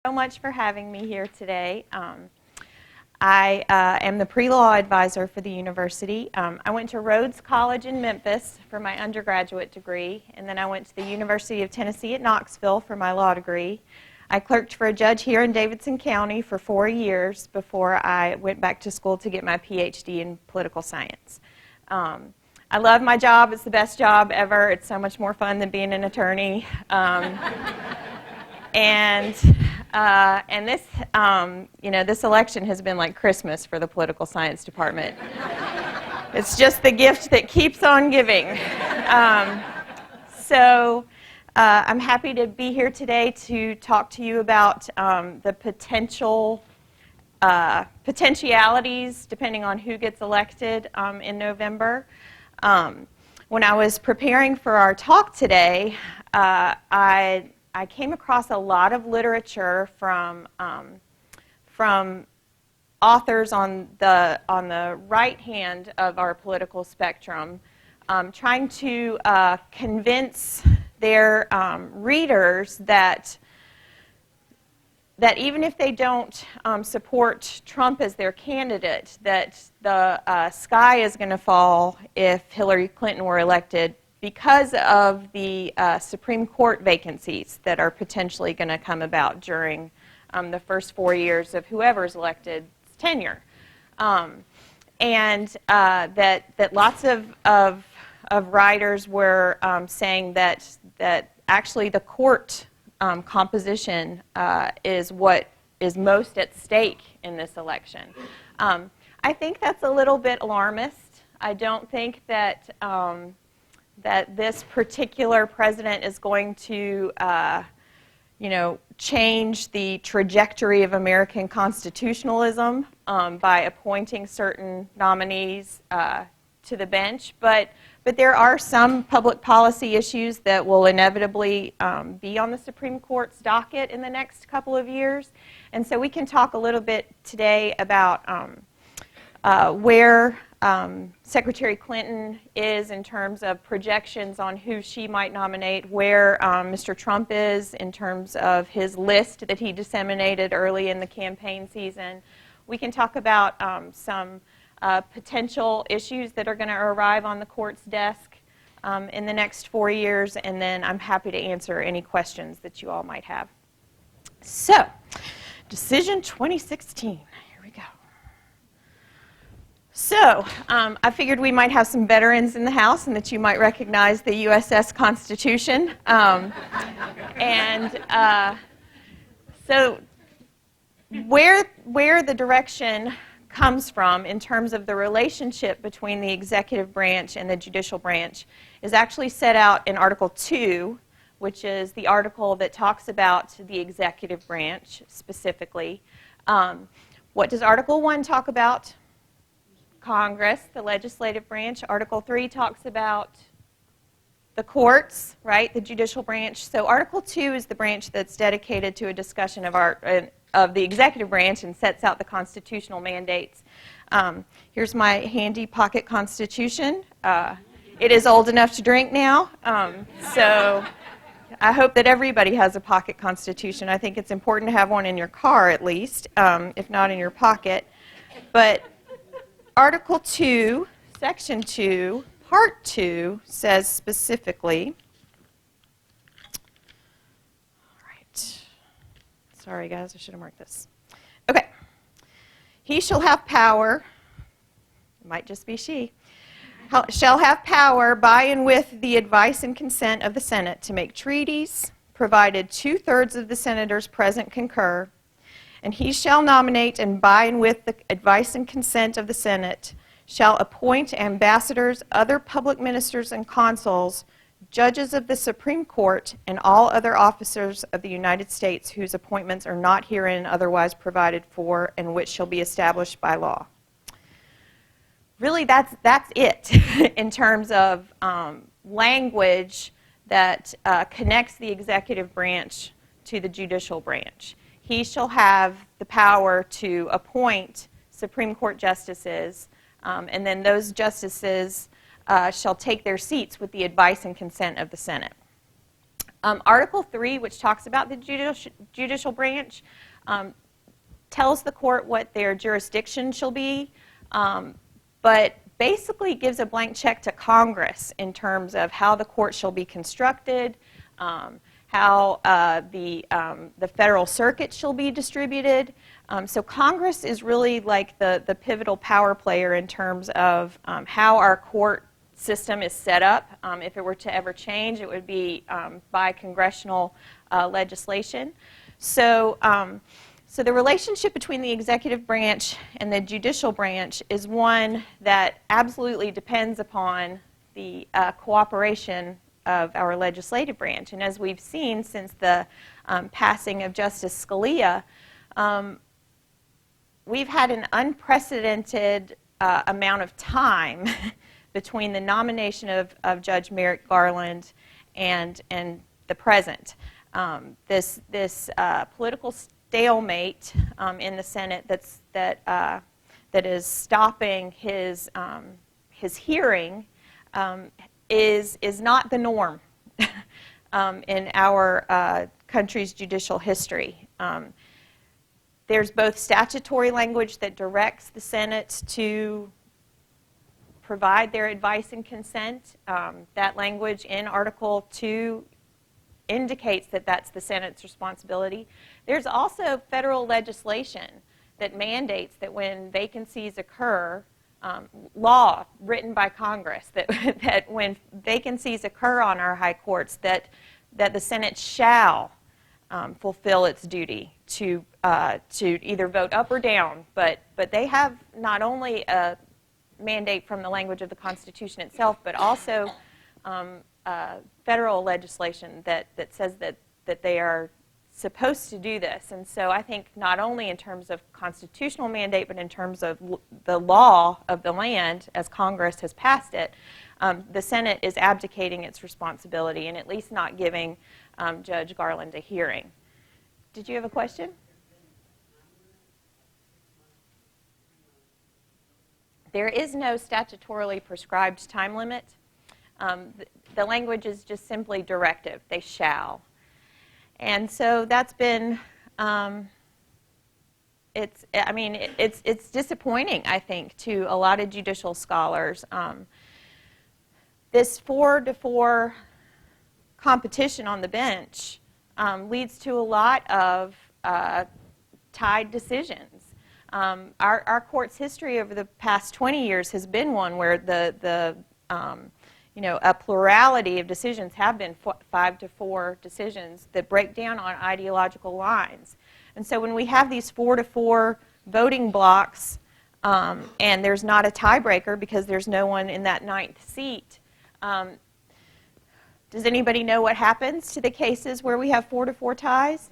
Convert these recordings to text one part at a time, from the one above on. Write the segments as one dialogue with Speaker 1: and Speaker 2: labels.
Speaker 1: So much for having me here today. I am the pre-law advisor for the university. I went to Rhodes College in Memphis for my undergraduate degree, and then I went to the University of Tennessee at Knoxville for my law degree. I clerked for a judge here in Davidson County for 4 years before I went back to school to get my PhD in political science. I love my job. It's the best job ever. It's so much more fun than being an attorney. And this, this election has been like Christmas for the political science department. It's just the gift that keeps on giving. So I'm happy to be here today to talk to you about the potentialities, depending on who gets elected in November. When I was preparing for our talk today, I came across a lot of literature from authors on the right hand of our political spectrum, trying to convince their readers that even if they don't support Trump as their candidate, that the sky is going to fall if Hillary Clinton were elected, because of the Supreme Court vacancies that are potentially going to come about during the first 4 years of whoever's elected's tenure. And that lots of writers were saying that actually the court composition is what is most at stake in this election. I think that's a little bit alarmist. I don't think that this particular president is going to, change the trajectory of American constitutionalism by appointing certain nominees to the bench. But there are some public policy issues that will inevitably be on the Supreme Court's docket in the next couple of years. And so we can talk a little bit today about where Secretary Clinton is in terms of projections on who she might nominate, where Mr. Trump is in terms of his list that he disseminated early in the campaign season. We can talk about some potential issues that are going to arrive on the court's desk in the next 4 years, and then I'm happy to answer any questions that you all might have. So, Decision 2016. So, I figured we might have some veterans in the house and that you might recognize the USS Constitution. So where the direction comes from in terms of the relationship between the executive branch and the judicial branch is actually set out in Article 2, which is the article that talks about the executive branch specifically. What does Article 1 talk about? Congress, the legislative branch. Article 3 talks about the courts, right, the judicial branch. So Article 2 is the branch that's dedicated to a discussion of the executive branch and sets out the constitutional mandates. Here's my handy pocket constitution. It is old enough to drink now, so I hope that everybody has a pocket constitution. I think it's important to have one in your car at least, if not in your pocket. But Article 2, Section 2, Part 2 says specifically, all right, sorry guys, I should have marked this. Okay, he shall have power, it might just be she, shall have power by and with the advice and consent of the Senate to make treaties, provided 2/3 of the senators present concur, and he shall nominate, and by and with the advice and consent of the Senate, shall appoint ambassadors, other public ministers and consuls, judges of the Supreme Court, and all other officers of the United States whose appointments are not herein otherwise provided for, and which shall be established by law. Really, that's it in terms of language that connects the executive branch to the judicial branch. He shall have the power to appoint Supreme Court justices, and then those justices shall take their seats with the advice and consent of the Senate. Article 3, which talks about the judicial branch, tells the court what their jurisdiction shall be, but basically gives a blank check to Congress in terms of how the court shall be constructed, how the federal circuit shall be distributed. So Congress is really like the pivotal power player in terms of how our court system is set up. If it were to ever change, it would be by congressional legislation. So the relationship between the executive branch and the judicial branch is one that absolutely depends upon the cooperation of our legislative branch. And as we've seen since the passing of Justice Scalia, we've had an unprecedented amount of time between the nomination of Judge Merrick Garland and the present. This political stalemate in the Senate that is stopping his hearing is not the norm in our country's judicial history. There's both statutory language that directs the Senate to provide their advice and consent. That language in Article 2 indicates that that's the Senate's responsibility. There's also federal legislation that mandates that when vacancies occur, law written by Congress, that when vacancies occur on our high courts, that the Senate shall fulfill its duty to either vote up or down, but they have not only a mandate from the language of the Constitution itself, but also federal legislation that says that they are supposed to do this. And so I think not only in terms of constitutional mandate, but in terms of the law of the land as Congress has passed it, the Senate is abdicating its responsibility and at least not giving Judge Garland a hearing. Did you have a question? There is no statutorily prescribed time limit. The language is just simply directive. They shall. And so that's been, it's disappointing, I think, to a lot of judicial scholars. This 4-4 competition on the bench leads to a lot of tied decisions. Our court's history over the past 20 years has been one where a plurality of decisions have been 5-4 decisions that break down on ideological lines. And so when we have these 4-4 voting blocks and there's not a tiebreaker because there's no one in that ninth seat, does anybody know what happens to the cases where we have 4-4 ties?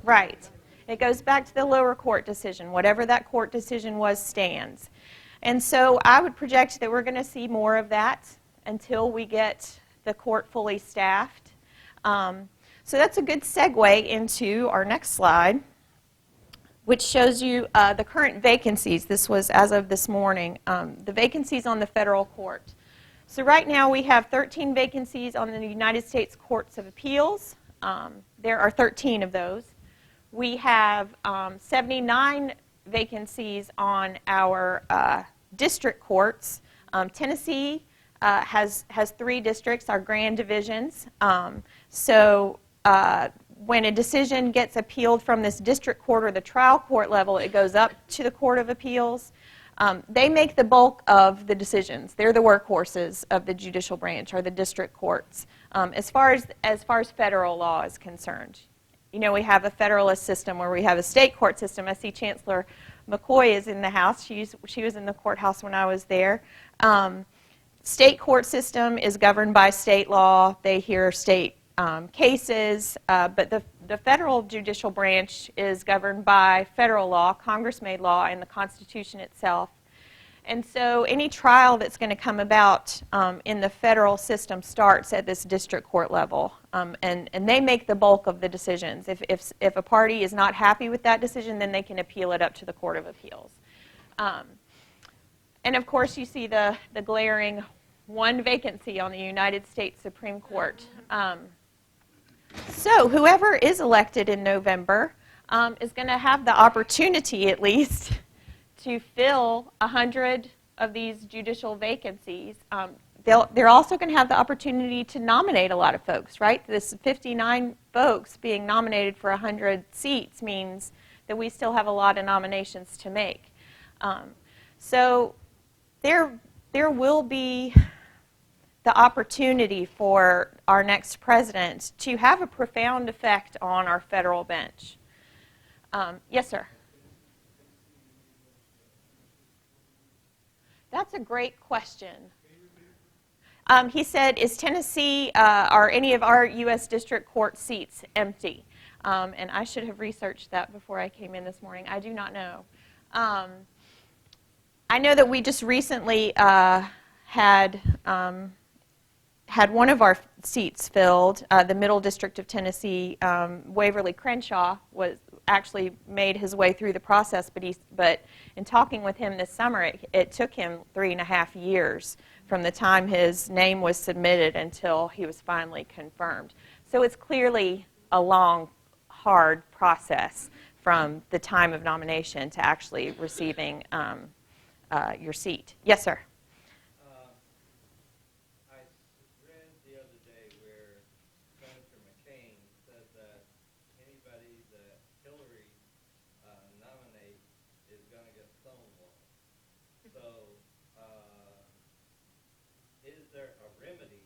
Speaker 1: Right. It goes back to the lower court decision. Whatever that court decision was stands. And so I would project that we're going to see more of that until we get the court fully staffed. So that's a good segue into our next slide, which shows you the current vacancies. This was as of this morning, the vacancies on the federal court. So right now we have 13 vacancies on the United States Courts of Appeals. There are 13 of those. We have 79 vacancies on our district courts. Tennessee has 3 districts, our grand divisions. So when a decision gets appealed from this district court or the trial court level, it goes up to the Court of Appeals. They make the bulk of the decisions. They're the workhorses of the judicial branch, or the district courts, as far as federal law is concerned. You know, we have a federalist system where we have a state court system. I see Chancellor McCoy is in the house. She was in the courthouse when I was there. State court system is governed by state law. They hear state cases, but the federal judicial branch is governed by federal law, Congress-made law, and the Constitution itself. And so any trial that's going to come about in the federal system starts at this district court level, and they make the bulk of the decisions. If a party is not happy with that decision, then they can appeal it up to the Court of Appeals. And of course, you see the glaring one vacancy on the United States Supreme Court. So whoever is elected in November is going to have the opportunity, at least, to fill 100 of these judicial vacancies. They're also going to have the opportunity to nominate a lot of folks, right? This 59 folks being nominated for 100 seats means that we still have a lot of nominations to make. So there will be the opportunity for our next president to have a profound effect on our federal bench. Yes, sir? That's a great question. He said, is Tennessee, are any of our U.S. District Court seats empty? And I should have researched that before I came in this morning. I do not know. I know that we just recently had one of our seats filled. The Middle District of Tennessee, Waverly Crenshaw, was actually made his way through the process, but in talking with him this summer, it took him 3.5 years from the time his name was submitted until he was finally confirmed. So it's clearly a long, hard process from the time of nomination to actually receiving your seat. Yes, sir?
Speaker 2: I read the other day where Senator McCain said that anybody that Hillary nominates is going to get stonewalled. So is there a remedy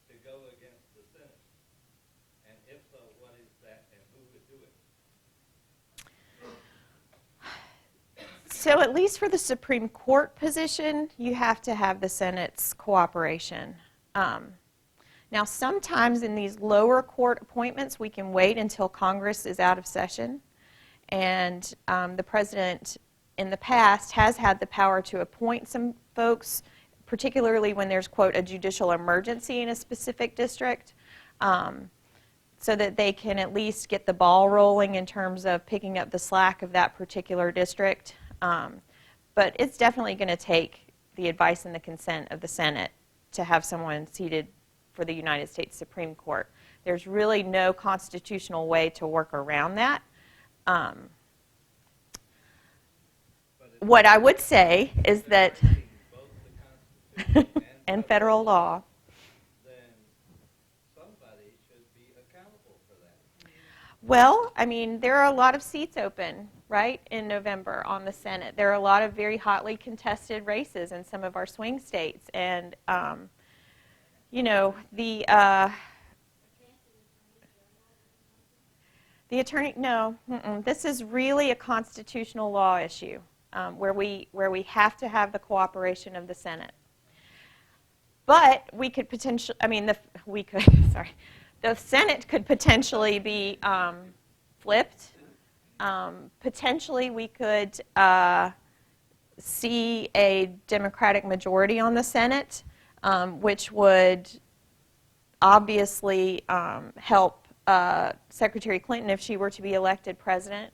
Speaker 2: to go against the Senate? And if so, what is that and who would do it?
Speaker 1: So at least for the Supreme Court position, you have to have the Senate's cooperation. Now, sometimes in these lower court appointments, we can wait until Congress is out of session. And the president, in the past, has had the power to appoint some folks, particularly when there's, quote, a judicial emergency in a specific district, so that they can at least get the ball rolling in terms of picking up the slack of that particular district. But it's definitely going to take the advice and the consent of the Senate to have someone seated for the United States Supreme Court. There's really no constitutional way to work around that. What I would say is that, and federal law,
Speaker 2: then somebody should be accountable for that.
Speaker 1: well, I mean, there are a lot of seats open, right, in November on the Senate. There are a lot of very hotly contested races in some of our swing states. And, you know, the attorney, no, this is really a constitutional law issue where we have to have the cooperation of the Senate. But we could potentially, I mean, the Senate could potentially be flipped. Potentially we could see a Democratic majority on the Senate, which would obviously help Secretary Clinton if she were to be elected president.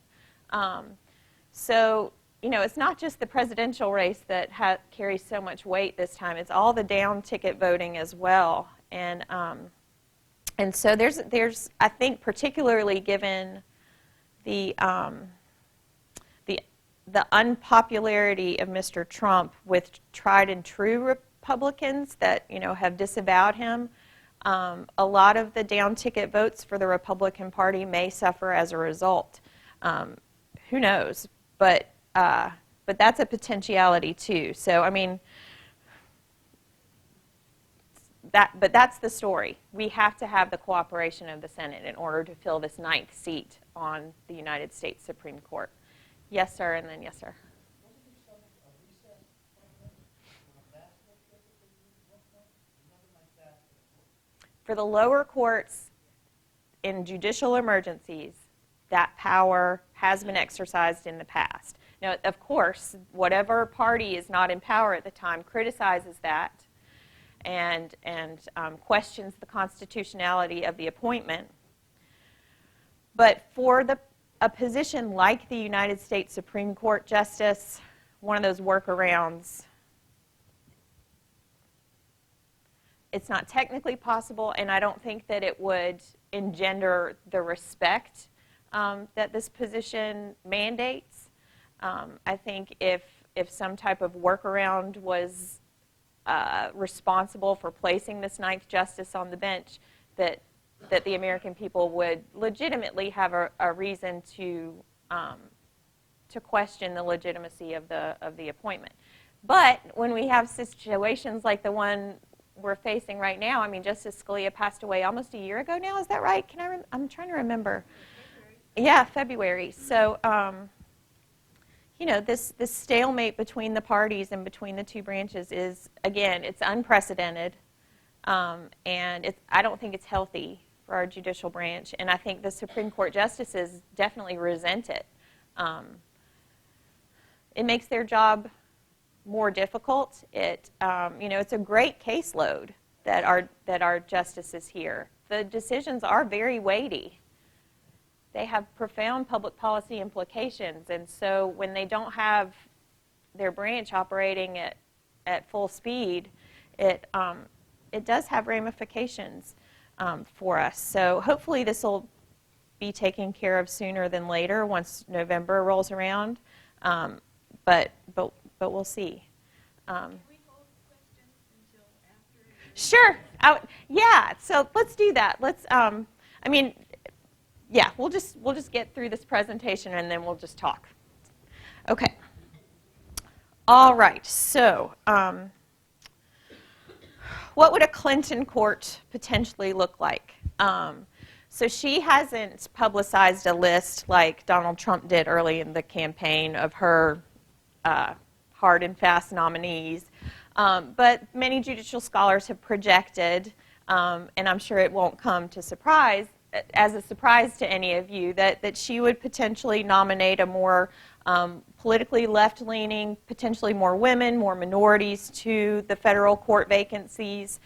Speaker 1: So, you know, it's not just the presidential race that carries so much weight this time. It's all the down ticket voting as well. And so there's I think, particularly given the unpopularity of Mr. Trump with tried and true Republicans that, you know, have disavowed him, a lot of the down ticket votes for the Republican Party may suffer as a result. Who knows? But that's a potentiality too. So I mean, but that's the story. We have to have the cooperation of the Senate in order to fill this 9th seat on the United States Supreme Court. Yes, sir, and then yes, sir. For the lower courts in judicial emergencies, that power has been exercised in the past. Now, of course, whatever party is not in power at the time criticizes that and questions the constitutionality of the appointment. But for a position like the United States Supreme Court justice, one of those workarounds it's not technically possible, and I don't think that it would engender the respect that this position mandates. I think if some type of workaround was responsible for placing this ninth justice on the bench, that the American people would legitimately have a reason to question the legitimacy of the appointment. But when we have situations like the one we're facing right now, I mean, Justice Scalia passed away almost a year ago now. Is that right? I'm trying to remember. Yeah, February. So, this stalemate between the parties and between the two branches is, again, it's unprecedented, and I don't think it's healthy for our judicial branch, and I think the Supreme Court justices definitely resent it. It makes their job more difficult. It's a great caseload that our justices hear. The decisions are very weighty. They have profound public policy implications, and so when they don't have their branch operating at full speed, it does have ramifications for us. So hopefully this will be taken care of sooner than later once November rolls around, but we'll see.
Speaker 3: Can we hold questions until after?
Speaker 1: Sure. Yeah. So let's do that. We'll just get through this presentation and then we'll just talk. Okay. All right. So, what would a Clinton court potentially look like? So she hasn't publicized a list like Donald Trump did early in the campaign of her hard and fast nominees, but many judicial scholars have projected, and I'm sure it won't come as a surprise to any of you, that she would potentially nominate a more politically left-leaning, potentially more women, more minorities to the federal court vacancies.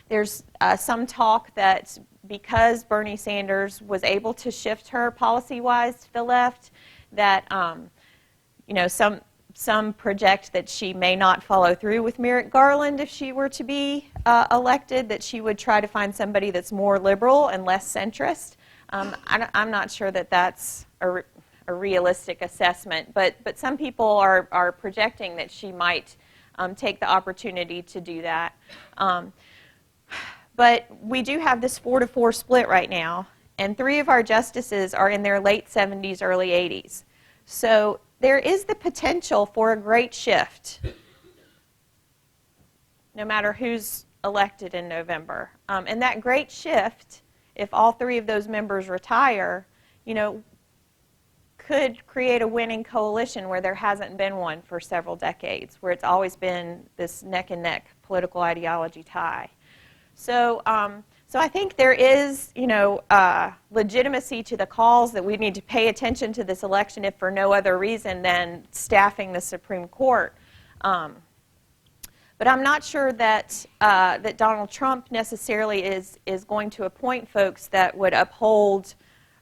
Speaker 1: There's some talk that because Bernie Sanders was able to shift her policy-wise to the left, that some project that she may not follow through with Merrick Garland if she were to be elected, that she would try to find somebody that's more liberal and less centrist. I'm not sure that that's a realistic assessment, but some people are projecting that she might take the opportunity to do that. But we do have this 4-4 split right now, and 3 of our justices are in their late 70s, early 80s. So there is the potential for a great shift, no matter who's elected in November. And that great shift, if all 3 of those members retire, could create a winning coalition where there hasn't been one for several decades, where it's always been this neck-and-neck political ideology tie. So I think there is, legitimacy to the calls that we need to pay attention to this election, if for no other reason than staffing the Supreme Court. But I'm not sure that Donald Trump necessarily is going to appoint folks that would uphold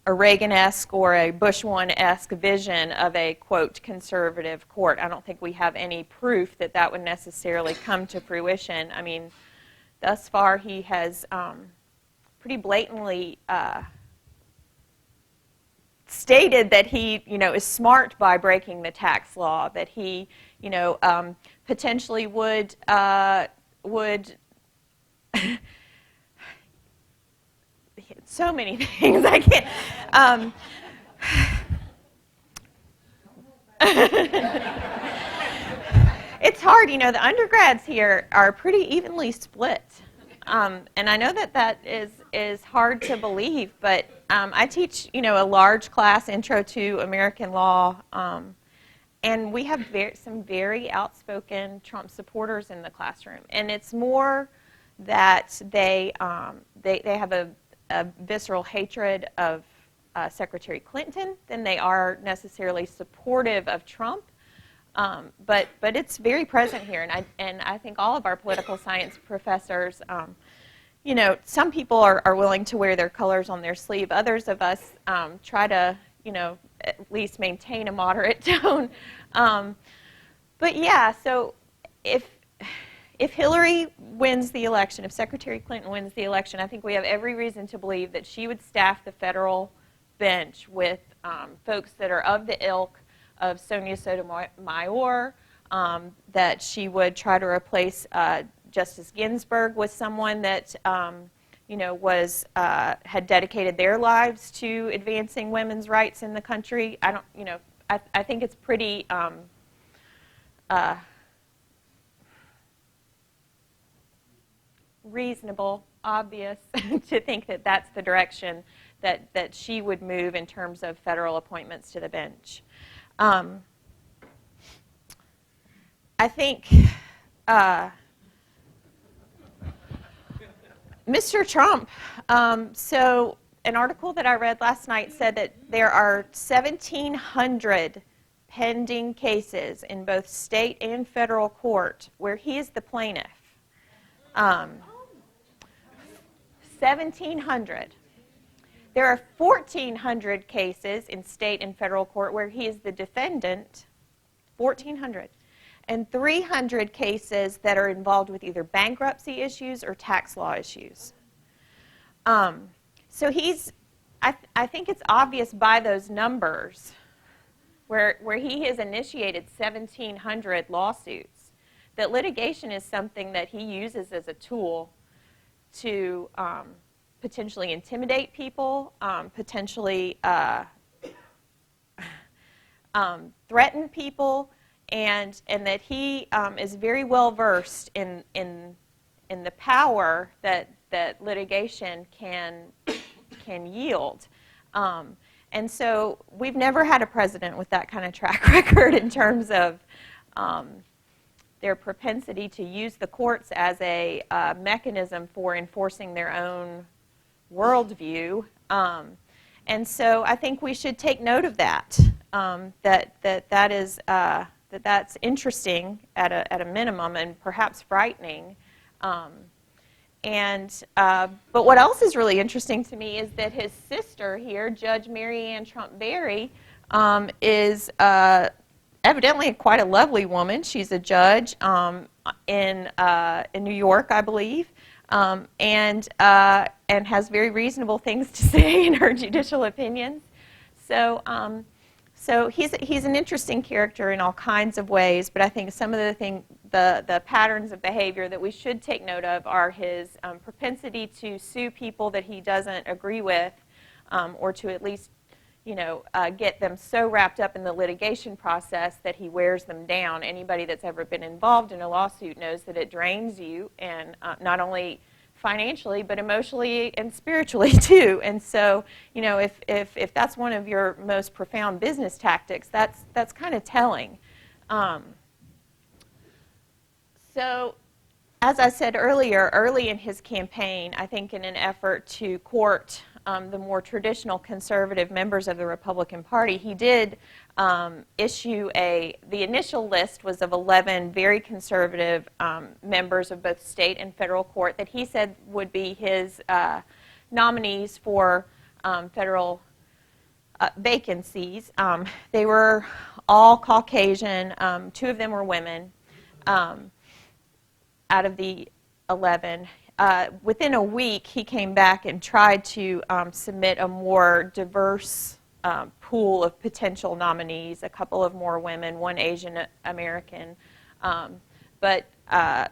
Speaker 1: a Reagan-esque or a Bush 1-esque vision of a, quote, conservative court. I don't think we have any proof that would necessarily come to fruition. I mean, thus far he has pretty blatantly stated that he, is smart by breaking the tax law, that he, potentially would so many things I can't. It's hard, the undergrads here are pretty evenly split. And I know that is hard to believe, but I teach, a large class, Intro to American Law, and we have some very outspoken Trump supporters in the classroom. And it's more that they have a visceral hatred of Secretary Clinton than they are necessarily supportive of Trump. But it's very present here, and I think all of our political science professors, some people are willing to wear their colors on their sleeve. Others of us try to, at least maintain a moderate tone. But yeah, so if if Hillary wins the election, if Secretary Clinton wins the election, I think we have every reason to believe that she would staff the federal bench with folks that are of the ilk of Sonia Sotomayor, that she would try to replace Justice Ginsburg with someone that had dedicated their lives to advancing women's rights in the country. I think it's pretty reasonable, obvious to think that that's the direction that she would move in terms of federal appointments to the bench. I think Mr. Trump, so an article that I read last night said that there are 1,700 pending cases in both state and federal court where he is the plaintiff. 1,700. There are 1,400 cases in state and federal court where he is the defendant, 1,400, and 300 cases that are involved with either bankruptcy issues or tax law issues. So I think it's obvious by those numbers where he has initiated 1,700 lawsuits that litigation is something that he uses as a tool to potentially intimidate people, potentially threaten people, and that he is very well versed in the power that litigation can yield. And so we've never had a president with that kind of track record in terms of their propensity to use the courts as a mechanism for enforcing their own worldview. And so I think we should take note of that. That's interesting at a minimum and perhaps frightening. But what else is really interesting to me is that his sister here, Judge Mary Ann Trump Berry, is evidently quite a lovely woman. She's a judge in New York, I believe, and has very reasonable things to say in her judicial opinions. So he's an interesting character in all kinds of ways. But I think some of the patterns of behavior that we should take note of are his propensity to sue people that he doesn't agree with, or to at least get them so wrapped up in the litigation process that he wears them down. Anybody that's ever been involved in a lawsuit knows that it drains you, and not only financially, but emotionally and spiritually too. And so, if that's one of your most profound business tactics, that's kind of telling. So, as I said earlier, early in his campaign, I think in an effort to court the more traditional conservative members of the Republican Party, he did issue the initial list was of 11 very conservative members of both state and federal court that he said would be his nominees for federal vacancies. They were all Caucasian. 2 of them were women out of the 11. Within a week, he came back and tried to submit a more diverse pool of potential nominees, a couple of more women, 1 Asian American. But I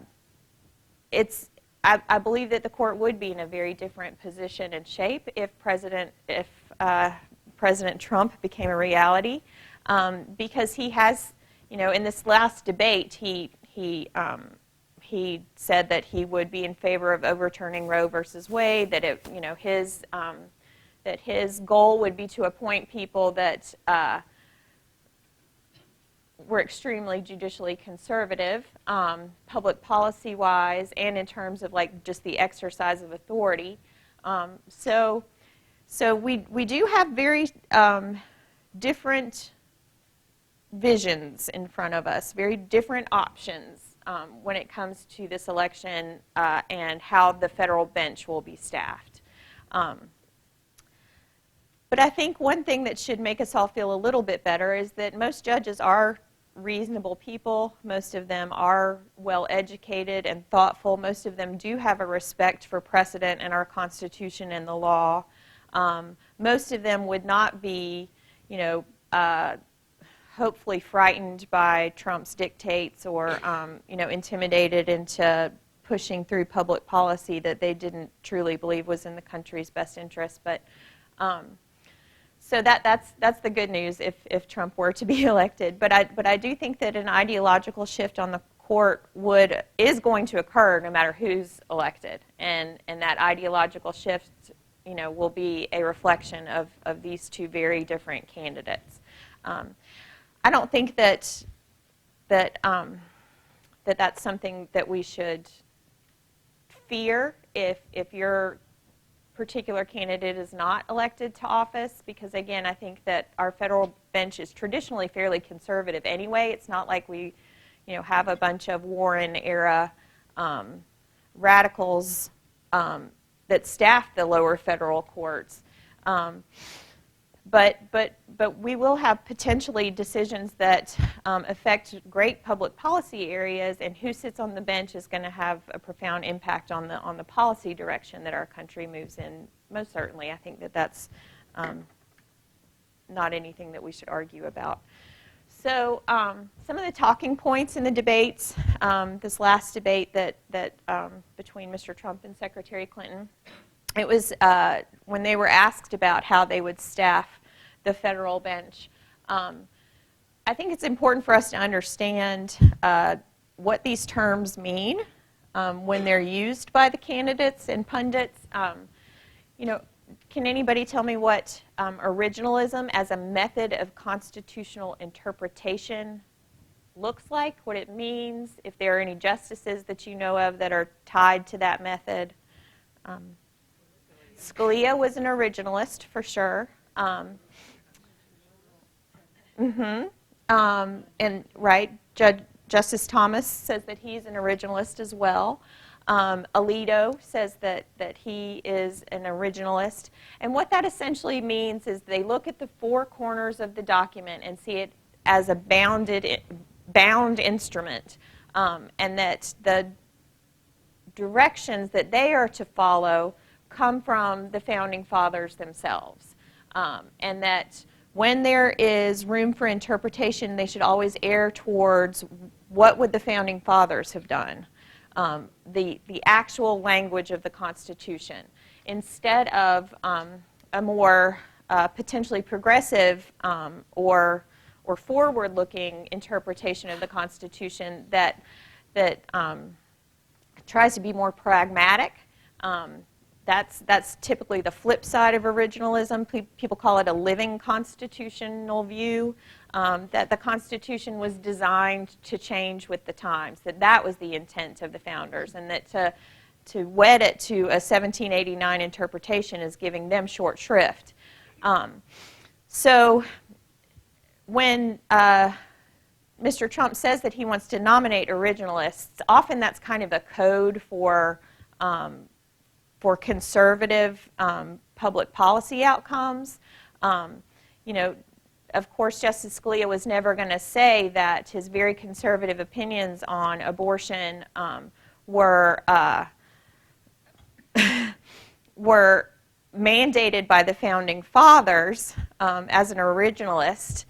Speaker 1: believe that the court would be in a very different position and shape if President Trump became a reality, because he has, in this last debate, he said that he would be in favor of overturning Roe versus Wade, that his goal would be to appoint people that were extremely judicially conservative, public policy-wise, and in terms of just the exercise of authority. So we do have very different visions in front of us, very different options when it comes to this election and how the federal bench will be staffed. But I think one thing that should make us all feel a little bit better is that most judges are reasonable people. Most of them are well educated and thoughtful. Most of them do have a respect for precedent and our Constitution and the law. Most of them would not be, hopefully frightened by Trump's dictates or, intimidated into pushing through public policy that they didn't truly believe was in the country's best interest. But so that's the good news if Trump were to be elected. But I do think that an ideological shift on the court is going to occur no matter who's elected, and that ideological shift, will be a reflection of these two very different candidates. I don't think that that's something that we should fear if your particular candidate is not elected to office, because again, I think that our federal bench is traditionally fairly conservative anyway. It's not like we, have a bunch of Warren era radicals that staff the lower federal courts. But we will have potentially decisions that affect great public policy areas, and who sits on the bench is going to have a profound impact on the policy direction that our country moves in. Most certainly, I think that's not anything that we should argue about. So some of the talking points in the debates, this last debate that between Mr. Trump and Secretary Clinton, it was when they were asked about how they would staff the federal bench. I think it's important for us to understand what these terms mean when they're used by the candidates and pundits. Can anybody tell me what originalism as a method of constitutional interpretation looks like, what it means, if there are any justices that you know of that are tied to that method? Scalia was an originalist for sure. And right, Justice Thomas says that he's an originalist as well. Alito says that he is an originalist. And what that essentially means is they look at the four corners of the document and see it as a bound instrument, and that the directions that they are to follow come from the Founding Fathers themselves. And that when there is room for interpretation, they should always err towards what would the Founding Fathers have done, the actual language of the Constitution, instead of a more potentially progressive or forward-looking interpretation of the Constitution that tries to be more pragmatic. That's typically the flip side of originalism. People call it a living constitutional view, that the Constitution was designed to change with the times, that was the intent of the founders, and that to wed it to a 1789 interpretation is giving them short shrift. So when Mr. Trump says that he wants to nominate originalists, often that's kind of a code for conservative public policy outcomes. Of course, Justice Scalia was never going to say that his very conservative opinions on abortion were mandated by the Founding Fathers as an originalist,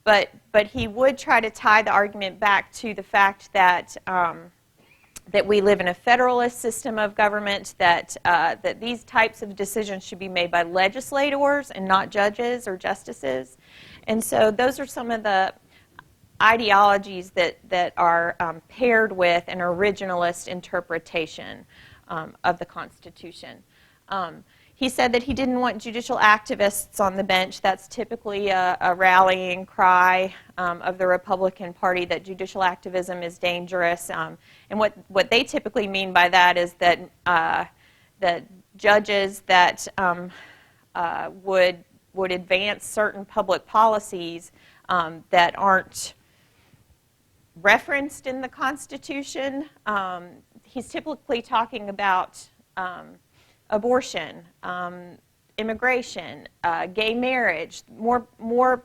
Speaker 1: but he would try to tie the argument back to the fact that we live in a federalist system of government, that these types of decisions should be made by legislators and not judges or justices. And so those are some of the ideologies that are paired with an originalist interpretation of the Constitution. He said that he didn't want judicial activists on the bench. That's typically a rallying cry of the Republican Party, that judicial activism is dangerous. And what they typically mean by that is that judges that would advance certain public policies that aren't referenced in the Constitution. He's typically talking about abortion, immigration, gay marriage, more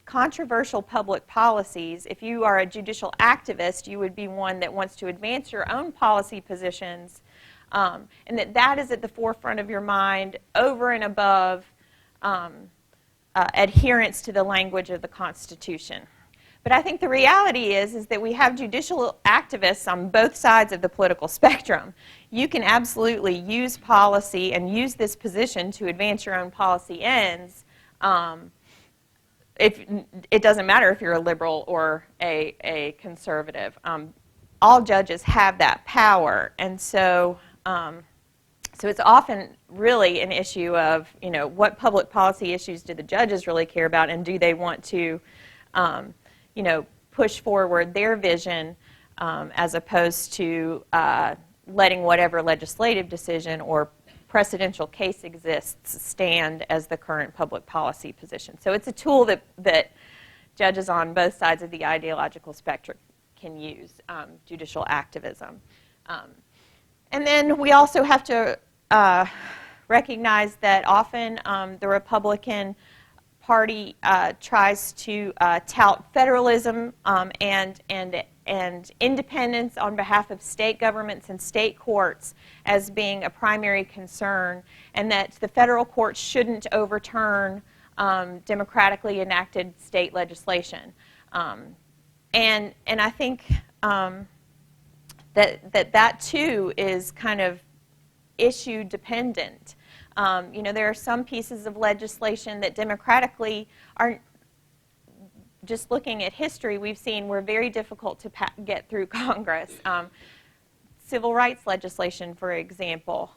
Speaker 1: controversial public policies, if you are a judicial activist, you would be one that wants to advance your own policy positions, and that is at the forefront of your mind over and above adherence to the language of the Constitution. But I think the reality is that we have judicial activists on both sides of the political spectrum. You can absolutely use policy and use this position to advance your own policy ends. If it doesn't matter if you're a liberal or a conservative. All judges have that power, and so it's often really an issue of, what public policy issues do the judges really care about, and do they want to push forward their vision as opposed to letting whatever legislative decision or precedential case exists stand as the current public policy position. So it's a tool that judges on both sides of the ideological spectrum can use, judicial activism. And then we also have to recognize that often the Republican Party tries to tout federalism and independence on behalf of state governments and state courts as being a primary concern, and that the federal courts shouldn't overturn democratically enacted state legislation. And I think that too is kind of issue dependent. There are some pieces of legislation that democratically are, just looking at history, we've seen were very difficult to get through Congress. Civil rights legislation, for example,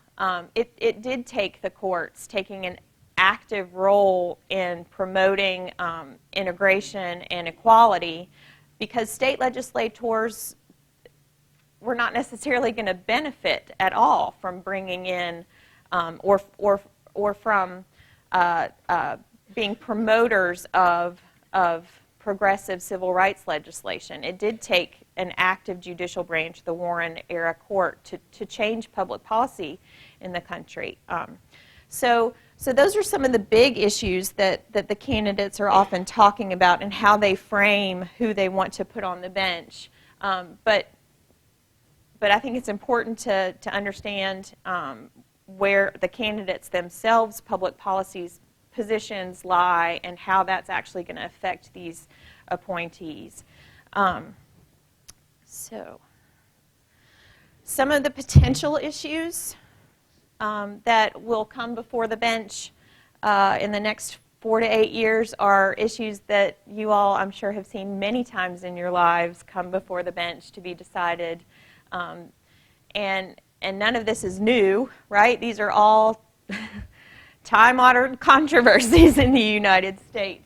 Speaker 1: it did take the courts taking an active role in promoting integration and equality, because state legislators were not necessarily going to benefit at all from bringing in or from being promoters of progressive civil rights legislation. It did take an active judicial branch, the Warren-era court, to change public policy in the country. So those are some of the big issues that the candidates are often talking about, and how they frame who they want to put on the bench. But I think it's important to understand where the candidates themselves' public policies positions lie, and how that's actually going to affect these appointees. So some of the potential issues that will come before the bench in the next 4 to 8 years are issues that you all, I'm sure, have seen many times in your lives come before the bench to be decided. And none of this is new, right? These are all time-honored controversies in the United States.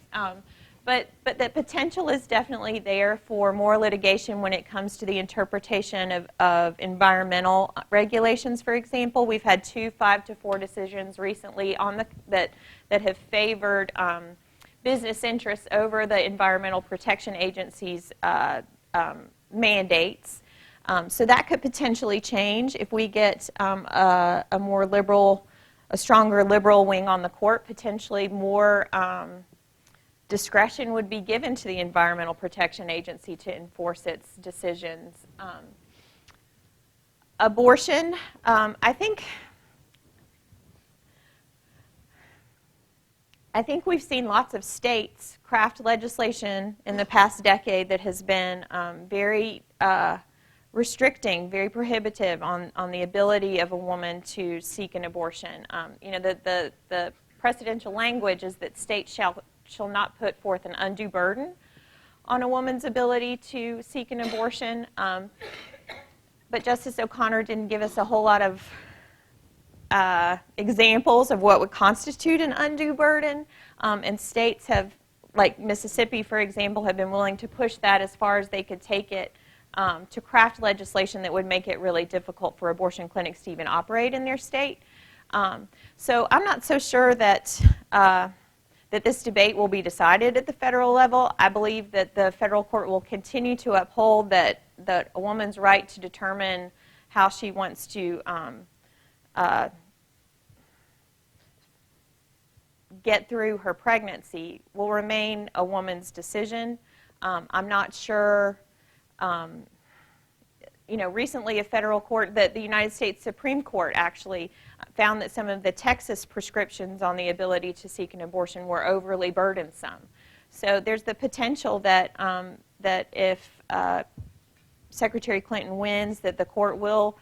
Speaker 1: But the potential is definitely there for more litigation when it comes to the interpretation of environmental regulations, for example. We've had 2 5-4 decisions recently on that have favored business interests over the Environmental Protection Agency's mandates. So that could potentially change if we get a more liberal, a stronger liberal wing on the court. Potentially more discretion would be given to the Environmental Protection Agency to enforce its decisions. Abortion, I think we've seen lots of states craft legislation in the past decade that has been very restricting, very prohibitive on the ability of a woman to seek an abortion. The precedential language is that states shall not put forth an undue burden on a woman's ability to seek an abortion. But Justice O'Connor didn't give us a whole lot of examples of what would constitute an undue burden. And states have, like Mississippi, for example, have been willing to push that as far as they could take it, to craft legislation that would make it really difficult for abortion clinics to even operate in their state. So I'm not so sure that this debate will be decided at the federal level. I believe that the federal court will continue to uphold that a woman's right to determine how she wants to get through her pregnancy will remain a woman's decision. I'm not sure. Recently a federal court, the United States Supreme Court actually found that some of the Texas prescriptions on the ability to seek an abortion were overly burdensome. So there's the potential that that if Secretary Clinton wins, that the court will,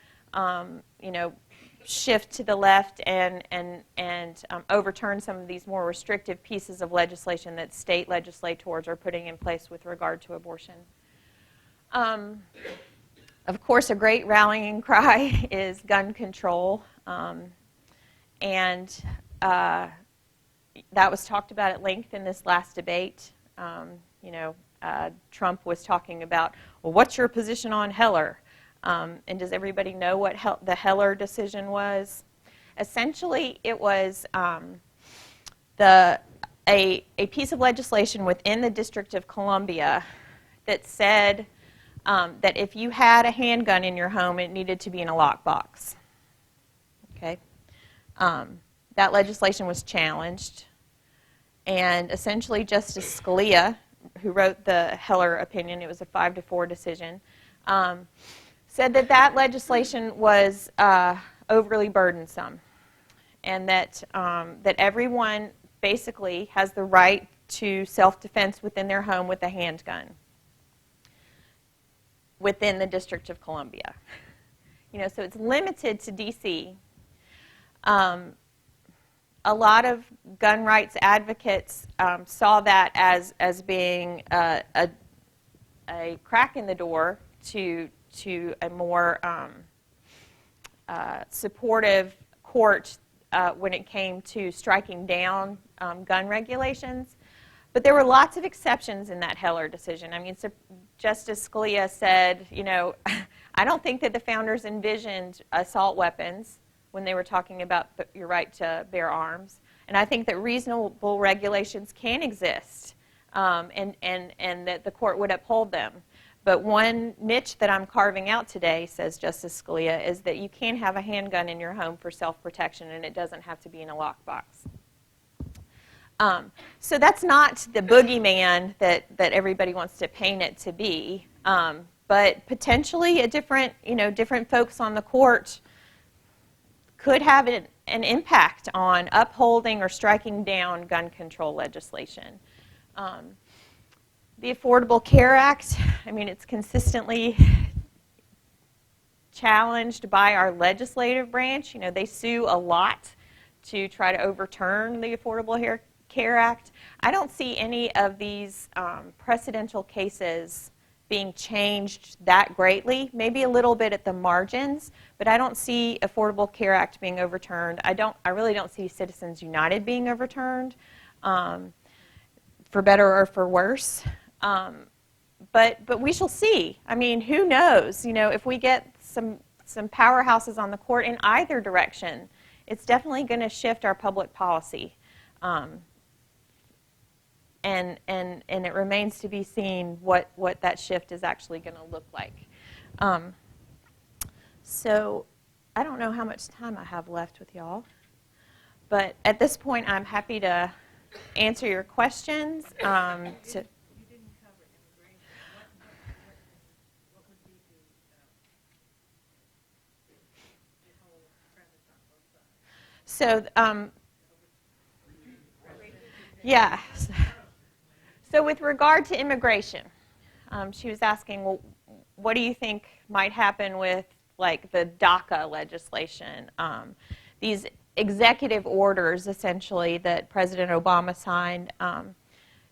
Speaker 1: shift to the left and overturn some of these more restrictive pieces of legislation that state legislators are putting in place with regard to abortion. Of course, a great rallying cry is gun control, and that was talked about at length in this last debate. Trump was talking about, well, what's your position on Heller? And does everybody know what the Heller decision was? Essentially, it was a piece of legislation within the District of Columbia that said that if you had a handgun in your home, it needed to be in a lockbox. Okay, that legislation was challenged, and essentially Justice Scalia, who wrote the Heller opinion, it was a 5-4 decision, said that legislation was overly burdensome, and that everyone basically has the right to self-defense within their home with a handgun within the District of Columbia. So it's limited to D.C. A lot of gun rights advocates saw that as being a crack in the door to a more supportive court when it came to striking down gun regulations. But there were lots of exceptions in that Heller decision. I mean, Justice Scalia said, I don't think that the founders envisioned assault weapons when they were talking about your right to bear arms. And I think that reasonable regulations can exist, and that the court would uphold them. But one niche that I'm carving out today, says Justice Scalia, is that you can have a handgun in your home for self-protection, and it doesn't have to be in a lockbox. So that's not the boogeyman that everybody wants to paint it to be, but potentially different folks on the court could have an impact on upholding or striking down gun control legislation. The Affordable Care Act, it's consistently challenged by our legislative branch. They sue a lot to try to overturn the Affordable Care Act. I don't see any of these precedential cases being changed that greatly, maybe a little bit at the margins, but I don't see Affordable Care Act being overturned. I really don't see Citizens United being overturned, for better or for worse. But we shall see. Who knows? If we get some powerhouses on the court in either direction, it's definitely going to shift our public policy. And it remains to be seen what that shift is actually going to look like. So I don't know how much time I have left with y'all, but at this point I'm happy to answer your questions.
Speaker 3: You didn't cover immigration. What would be the whole premise on both sides?
Speaker 1: So, yeah. So with regard to immigration, she was asking, well, what do you think might happen with like the DACA legislation? These executive orders, essentially, that President Obama signed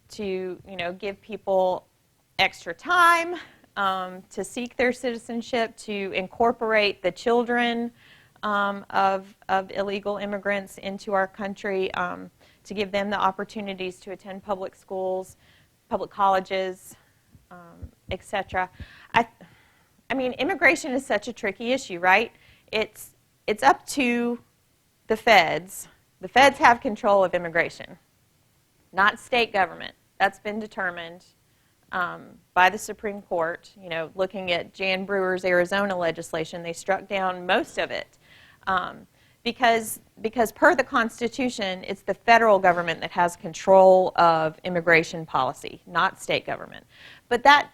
Speaker 1: to, give people extra time to seek their citizenship, to incorporate the children of illegal immigrants into our country, to give them the opportunities to attend public schools, public colleges, etc. Immigration is such a tricky issue, right? It's up to the feds. The feds have control of immigration, not state government. That's been determined by the Supreme Court. Looking at Jan Brewer's Arizona legislation, they struck down most of it because per the Constitution, it's the federal government that has control of immigration policy, not state government. But that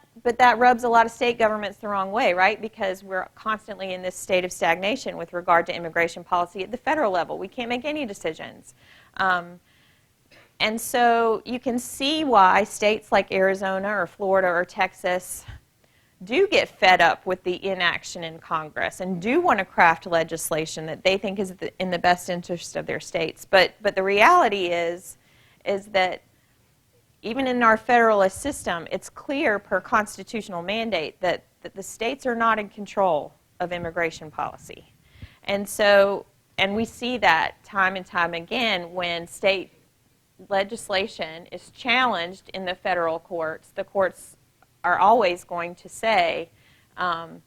Speaker 1: rubs a lot of state governments the wrong way, right? Because we're constantly in this state of stagnation with regard to immigration policy at the federal level. We can't make any decisions. And so you can see why states like Arizona or Florida or Texas do get fed up with the inaction in Congress and do want to craft legislation that they think is in the best interest of their states. But the reality is that even in our federalist system, it's clear per constitutional mandate that the states are not in control of immigration policy. And we see that time and time again when state legislation is challenged in the federal courts. The courts are always going to say, the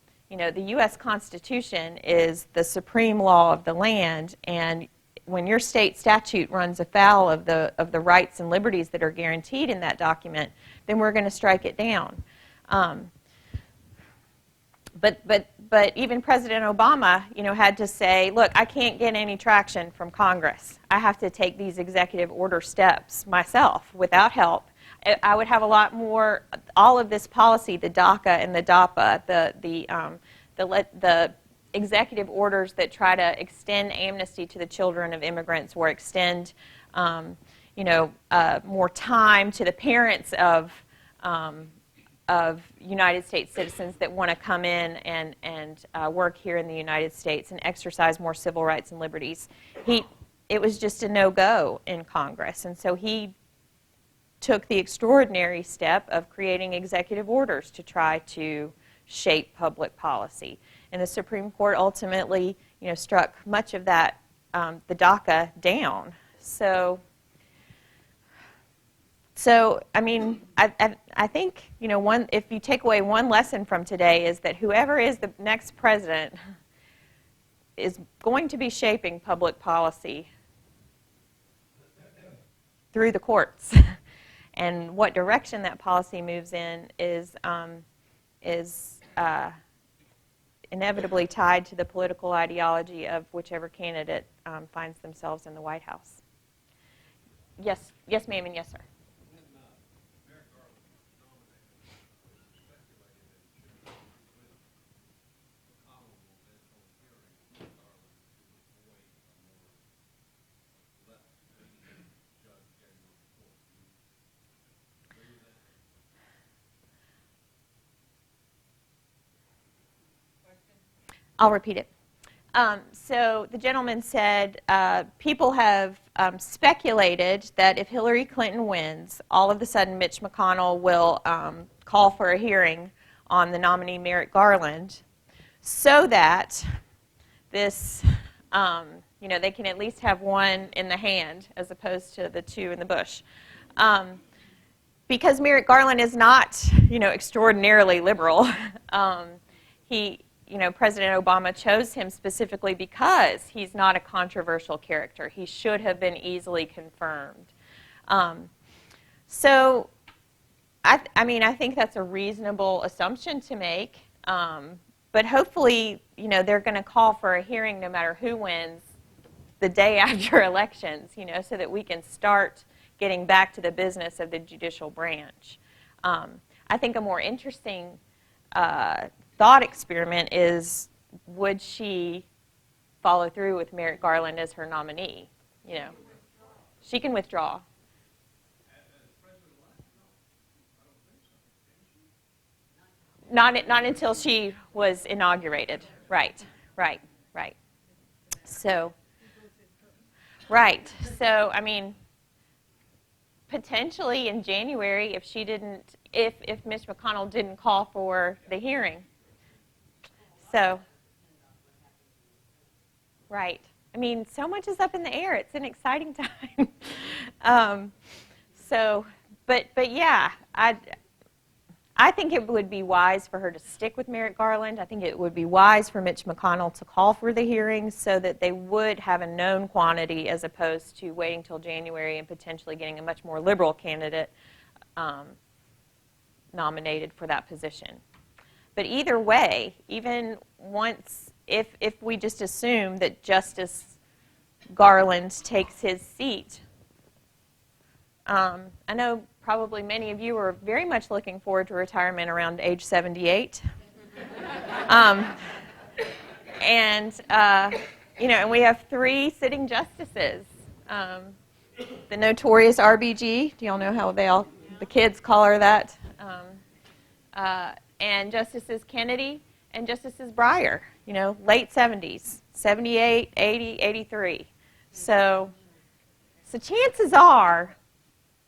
Speaker 1: U.S. Constitution is the supreme law of the land, and when your state statute runs afoul of the rights and liberties that are guaranteed in that document, then we're going to strike it down. But even President Obama, had to say, look, I can't get any traction from Congress. I have to take these executive order steps myself without help. I would have a lot more, all of this policy, the DACA and the DAPA, the executive orders that try to extend amnesty to the children of immigrants or extend, more time to the parents of United States citizens that want to come in and work here in the United States and exercise more civil rights and liberties. It was just a no-go in Congress, and so he took the extraordinary step of creating executive orders to try to shape public policy. And the Supreme Court ultimately, struck much of that, the DACA, down. So I mean, I think, if you take away one lesson from today is that whoever is the next president is going to be shaping public policy through the courts. And what direction that policy moves in is inevitably tied to the political ideology of whichever candidate finds themselves in the White House. Yes, ma'am, and yes, sir.
Speaker 4: When Merrick Garland was nominated, it was speculated that he should have been with McConnell will then hold hearings with Garland to avoid a more left-leaning judge getting on the court. Do you agree with that?
Speaker 1: I'll repeat it. So the gentleman said people have speculated that if Hillary Clinton wins, all of a sudden Mitch McConnell will call for a hearing on the nominee Merrick Garland so that this, they can at least have one in the hand as opposed to the two in the bush. Because Merrick Garland is not, extraordinarily liberal. President Obama chose him specifically because he's not a controversial character. He should have been easily confirmed. So, I think that's a reasonable assumption to make. But hopefully, they're going to call for a hearing no matter who wins the day after elections, so that we can start getting back to the business of the judicial branch. I think a more interesting thought experiment is, would she follow through with Merrick Garland as her nominee? She can withdraw. Not until she was inaugurated. Right. So, potentially in January, if Mitch McConnell didn't call for the hearing. So, right. So much is up in the air. It's an exciting time. But yeah, I think it would be wise for her to stick with Merrick Garland. I think it would be wise for Mitch McConnell to call for the hearings so that they would have a known quantity as opposed to waiting till January and potentially getting a much more liberal candidate nominated for that position. But either way, even once, if we just assume that Justice Garland takes his seat. I know probably many of you are very much looking forward to retirement around age 78. And we have 3 sitting justices. The notorious RBG, do y'all know how the kids call her that? And Justices Kennedy and Justices Breyer, late 70s, 78, 80, 83. So chances are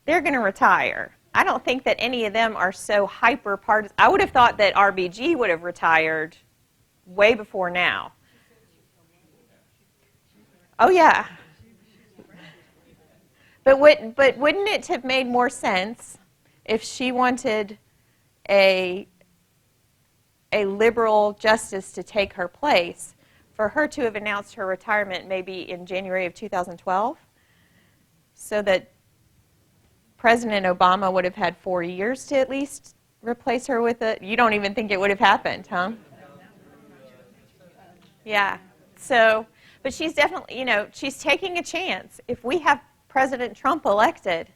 Speaker 1: they're going to retire. I don't think that any of them are so hyper-partisan. I would have thought that RBG would have retired way before now. Oh, yeah. But wouldn't it have made more sense if she wanted a liberal justice to take her place for her to have announced her retirement maybe in January of 2012 so that President Obama would have had 4 years to at least replace her with it? You don't even think it would have happened, huh? Yeah. So, but she's definitely, she's taking a chance. If we have President Trump elected,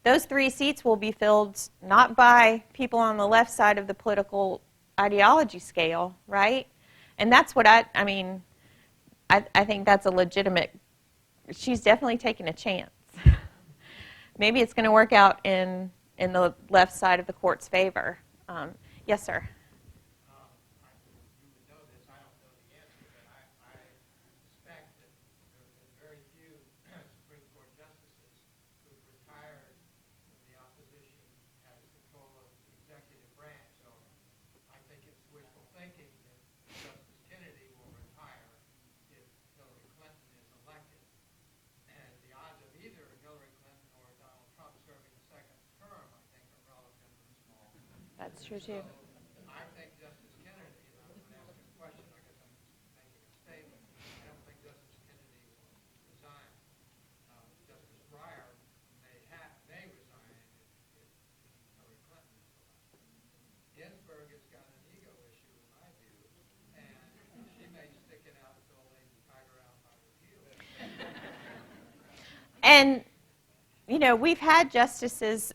Speaker 1: those 3 seats will be filled not by people on the left side of the political ideology scale, right? And that's what I think that's a legitimate, she's definitely taking a chance. Maybe it's going to work out in the left side of the court's favor. Yes, sir.
Speaker 4: You would know this. I don't know the answer, but I suspect that there have been very few Supreme Court justices who've retired when the opposition has control of the executive branch. So I think it's wishful thinking that Justice Kennedy will retire if Hillary Clinton is elected. And the odds of either Hillary Clinton or Donald Trump serving a second term, I think, are relatively small.
Speaker 1: That's true, too.
Speaker 4: I think Justice Kennedy, and I'm going to ask a question, I guess I'm making a statement. I don't think Justice Kennedy will resign. Justice Breyer may resign if Hillary Clinton is elected. Ginsburg has got an ego issue, in my view, and she may stick it out until they tie her out by her heels.
Speaker 1: And, we've had justices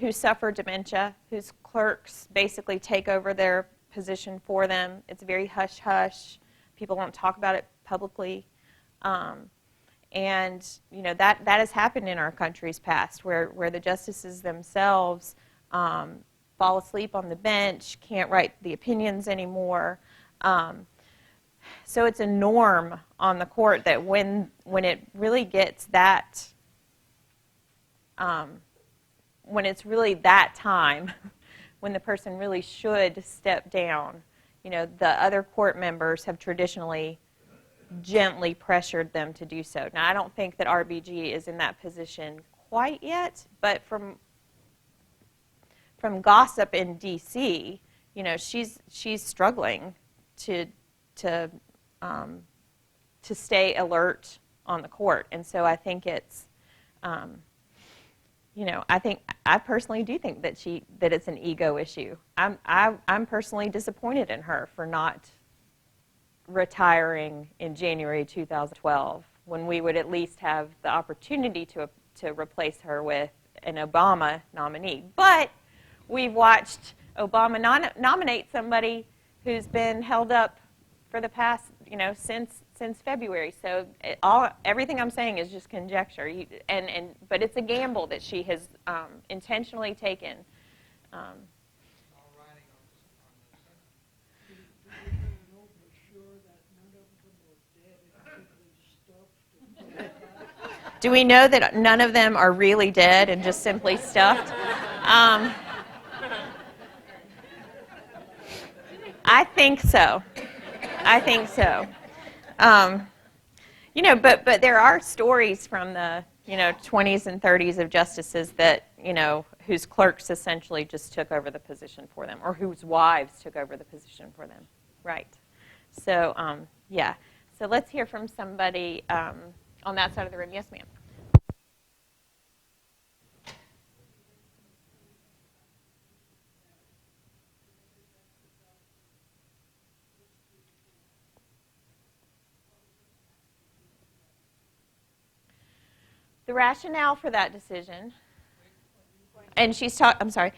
Speaker 1: who suffer dementia, whose clerks basically take over their position for them. It's very hush-hush. People don't talk about it publicly. And, that has happened in our country's past, where the justices themselves fall asleep on the bench, can't write the opinions anymore. So it's a norm on the court that when it really gets that, when it's really that time, when the person really should step down, the other court members have traditionally gently pressured them to do so. Now, I don't think that RBG is in that position quite yet, but from gossip in D.C., she's struggling to stay alert on the court, and so I think it's, I personally do think that it's an ego issue. I'm personally disappointed in her for not retiring in January 2012 when we would at least have the opportunity to replace her with an Obama nominee. But we've watched Obama nominate somebody who's been held up for the past, since February. So everything I'm saying is just conjecture. But it's a gamble that she has intentionally taken.
Speaker 4: All riding on the Senate.
Speaker 5: Do we know for sure that none of them were dead and simply stuffed?
Speaker 1: Do we know that none of them are really dead and just simply stuffed? I think so. But there are stories from the 20s and 30s of justices that whose clerks essentially just took over the position for them, or whose wives took over the position for them. Right. So yeah. So let's hear from somebody on that side of the room. Yes, ma'am. The rationale for that decision, and I'm sorry,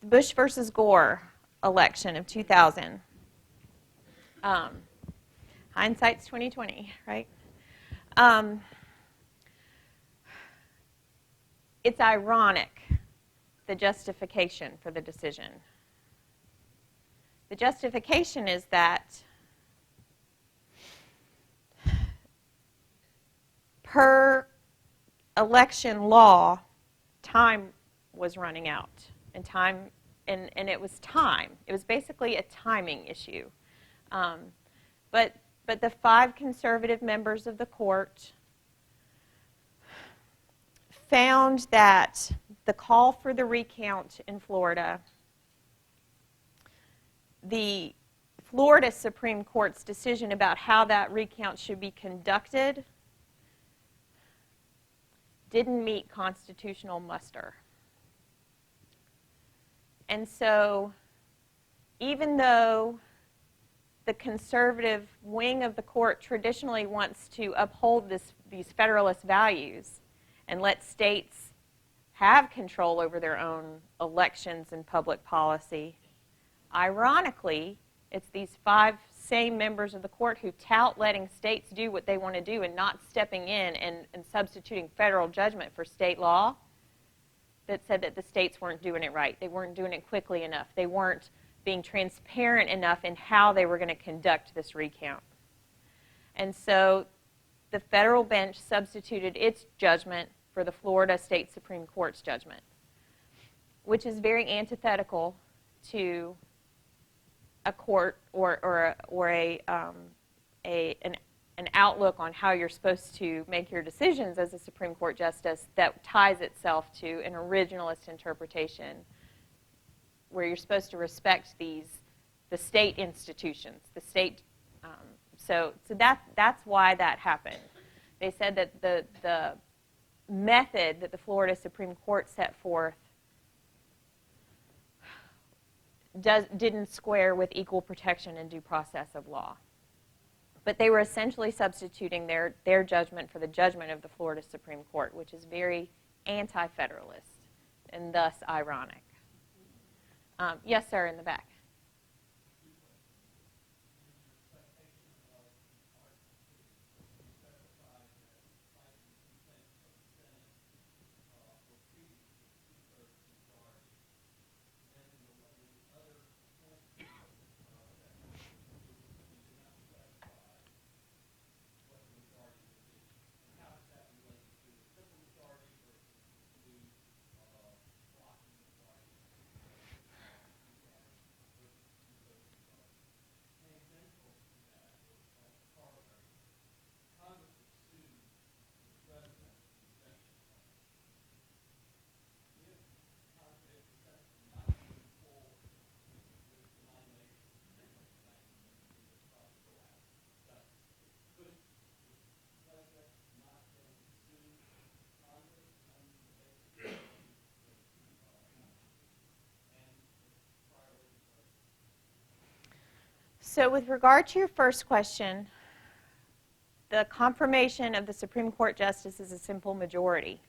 Speaker 1: Bush versus Gore election of 2000. Hindsight's 2020, right? It's ironic, the justification for the decision. The justification is that per election law, time was running out, and it was time. It was basically a timing issue. But the 5 conservative members of the court found that the call for the recount in Florida, the Florida Supreme Court's decision about how that recount should be conducted didn't meet constitutional muster. And so, even though the conservative wing of the court traditionally wants to uphold these Federalist values and let states have control over their own elections and public policy, ironically, it's these 5 same members of the court who tout letting states do what they want to do and not stepping in and substituting federal judgment for state law that said that the states weren't doing it right. They weren't doing it quickly enough. They weren't being transparent enough in how they were going to conduct this recount. And so the federal bench substituted its judgment for the Florida State Supreme Court's judgment, which is very antithetical to a court or an outlook on how you're supposed to make your decisions as a Supreme Court justice that ties itself to an originalist interpretation where you're supposed to respect the state institutions, the state. So that's why that happened. They said that the method that the Florida Supreme Court set forth didn't square with equal protection and due process of law. But they were essentially substituting their judgment for the judgment of the Florida Supreme Court, which is very anti-federalist and thus ironic. Yes, sir, in the back. So with regard to your first question, the confirmation of the Supreme Court justice is a simple majority.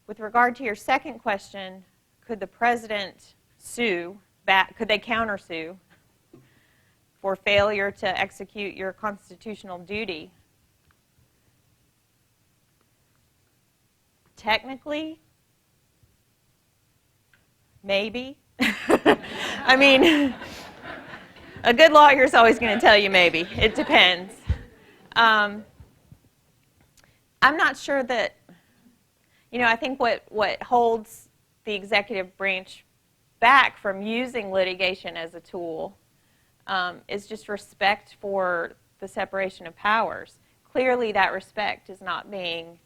Speaker 1: With regard to your second question, could the president sue back? Could they countersue for failure to execute your constitutional duty? Technically, maybe. I mean, a good lawyer is always going to tell you maybe. It depends. I'm not sure that, I think what holds the executive branch back from using litigation as a tool is just respect for the separation of powers. Clearly, that respect is not being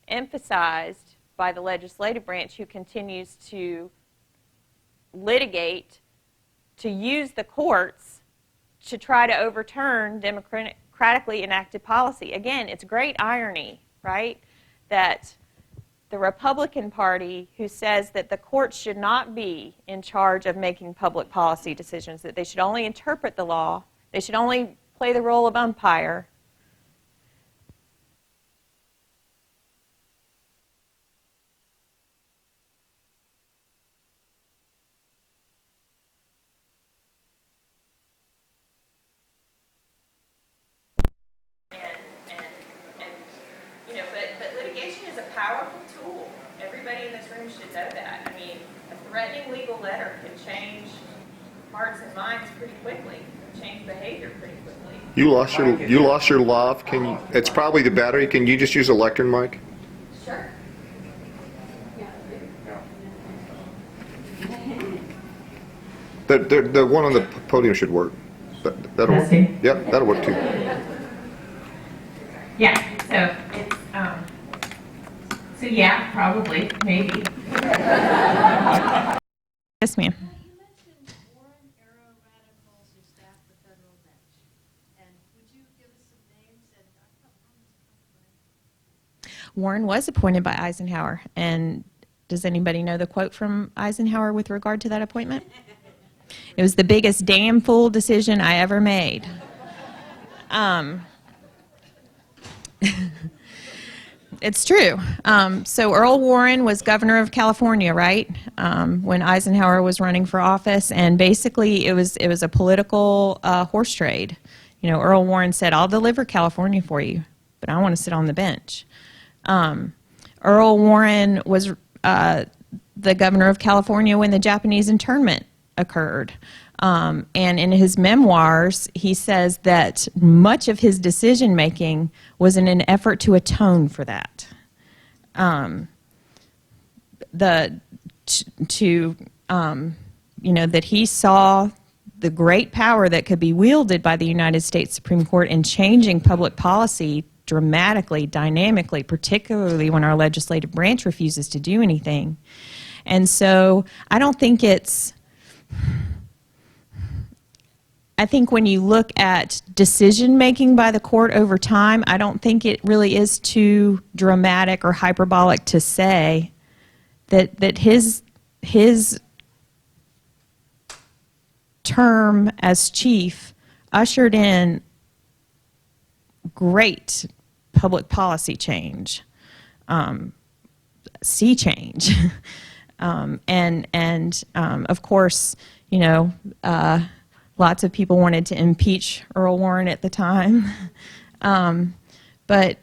Speaker 1: emphasized by the legislative branch, who continues to litigate, to use the courts to try to overturn democratically enacted policy. Again, it's great irony, right, that the Republican Party, who says that the courts should not be in charge of making public policy decisions, that they should only interpret the law, they should only play the role of umpire, should know that. I mean, a threatening legal letter can change hearts and minds pretty quickly, change behavior pretty quickly.
Speaker 6: You lost your lav. Can you? It's probably the battery. Can you just use a lectern mic?
Speaker 1: Sure.
Speaker 6: The one on the podium should work. That'll work.
Speaker 7: Testing.
Speaker 6: Yep, that'll work too.
Speaker 7: Yeah, so it's, so yeah, probably, maybe.
Speaker 1: Yes, ma'am.
Speaker 3: You mentioned Warren era radicals who staff the federal bench. And would you give us some names? And I thought one was
Speaker 1: Warren was appointed by Eisenhower. And does anybody know the quote from Eisenhower with regard to that appointment? It was the biggest damn fool decision I ever made. It's true. So Earl Warren was governor of California, right? When Eisenhower was running for office, and basically it was a political horse trade. You know, Earl Warren said, "I'll deliver California for you, but I want to sit on the bench." Earl Warren was the governor of California when the Japanese internment occurred. And in his memoirs, he says that much of his decision-making was in an effort to atone for that. That he saw the great power that could be wielded by the United States Supreme Court in changing public policy dramatically, dynamically, particularly when our legislative branch refuses to do anything. And so I don't think I think when you look at decision-making by the court over time, I don't think it really is too dramatic or hyperbolic to say that his term as chief ushered in great public policy change, sea change. Of course, lots of people wanted to impeach Earl Warren at the time, but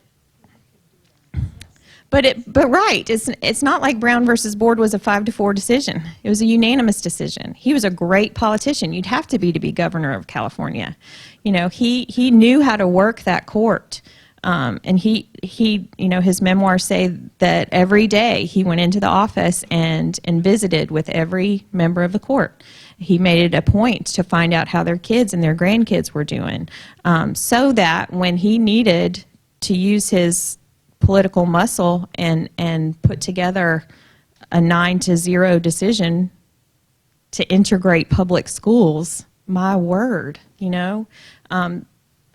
Speaker 1: right, it's not like Brown versus Board was a 5-4 decision. It was a unanimous decision. He was a great politician. You'd have to be governor of California. He knew how to work that court. And he his memoirs say that every day he went into the office and visited with every member of the court. He made it a point to find out how their kids and their grandkids were doing, so that when he needed to use his political muscle and put together a 9-0 decision to integrate public schools, my word,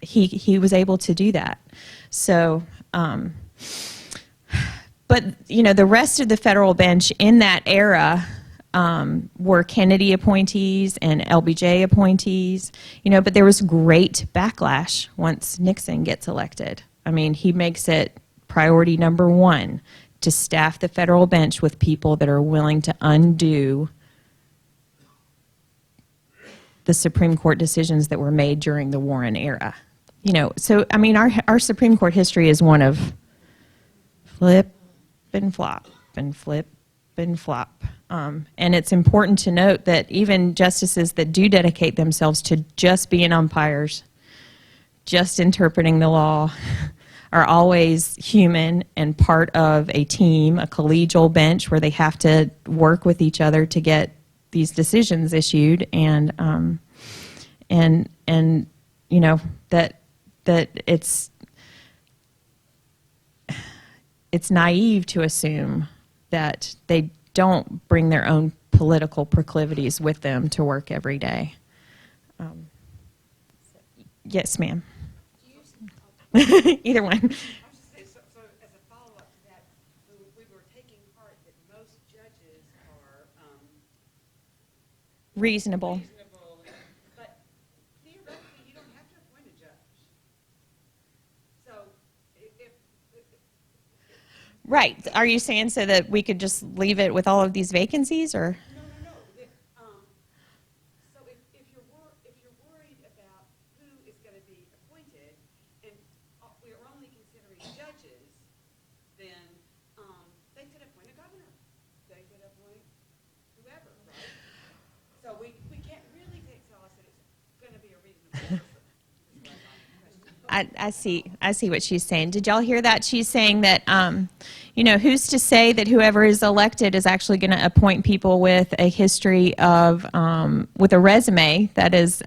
Speaker 1: he was able to do that. So, but the rest of the federal bench in that era were Kennedy appointees and LBJ appointees, but there was great backlash once Nixon gets elected. I mean, he makes it priority number one to staff the federal bench with people that are willing to undo the Supreme Court decisions that were made during the Warren era. So, I mean, our Supreme Court history is one of flip and flop and flip and flop. And it's important to note that even justices that do dedicate themselves to just being umpires, just interpreting the law, are always human and part of a team, a collegial bench where they have to work with each other to get these decisions issued, and that it's naive to assume that they don't bring their own political proclivities with them to work every day. Yes, ma'am. Either one.
Speaker 5: I was just saying, so as a follow-up to that, we were taking heart that most judges are
Speaker 1: Reasonable.
Speaker 5: reasonable, but theoretically, you don't have to appoint a judge. So if
Speaker 1: Right. Are you saying so that we could just leave it with all of these vacancies, or?
Speaker 5: no. So if you're worried about who is going to be appointed, and we're only considering judges, then they could appoint a governor. They could
Speaker 7: I see what she's saying. Did y'all hear that? She's saying that, who's to say that whoever is elected is actually going to appoint people with a history of, with a resume that is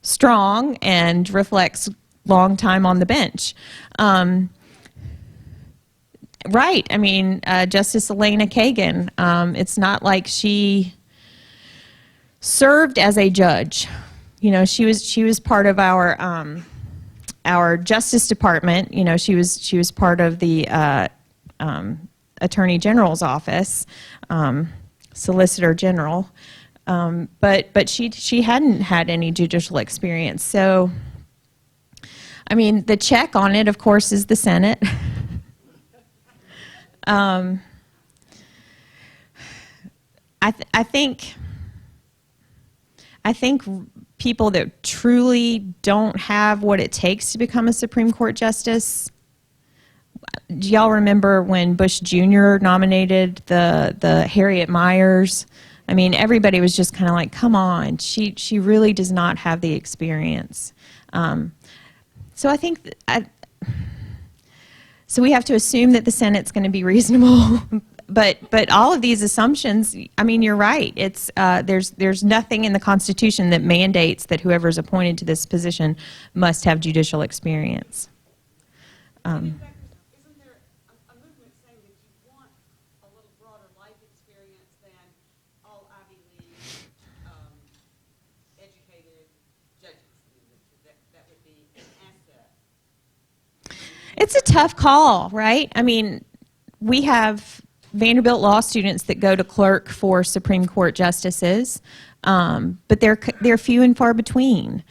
Speaker 7: strong and reflects long time on the bench. Right. I mean, Justice Elena Kagan, it's not like she served as a judge. She was part of our Justice Department. She was part of the Attorney General's office, Solicitor General, but she hadn't had any judicial experience. So, I mean, the check on it, of course, is the Senate. I think people that truly don't have what it takes to become a Supreme Court justice. Do y'all remember when Bush Jr. nominated the Harriet Myers? I mean, everybody was just kind of like, "Come on, she really does not have the experience." So I think so we have to assume that the Senate's going to be reasonable. But all of these assumptions, I mean, you're right. It's there's nothing in the Constitution that mandates that whoever's appointed to this position must have judicial experience.
Speaker 5: In fact, isn't there a movement saying that you want a little broader life experience than all Ivy League educated judges? That would be an asset.
Speaker 7: It's a tough call, right? I mean, we have Vanderbilt law students that go to clerk for Supreme Court justices, but they're few and far between.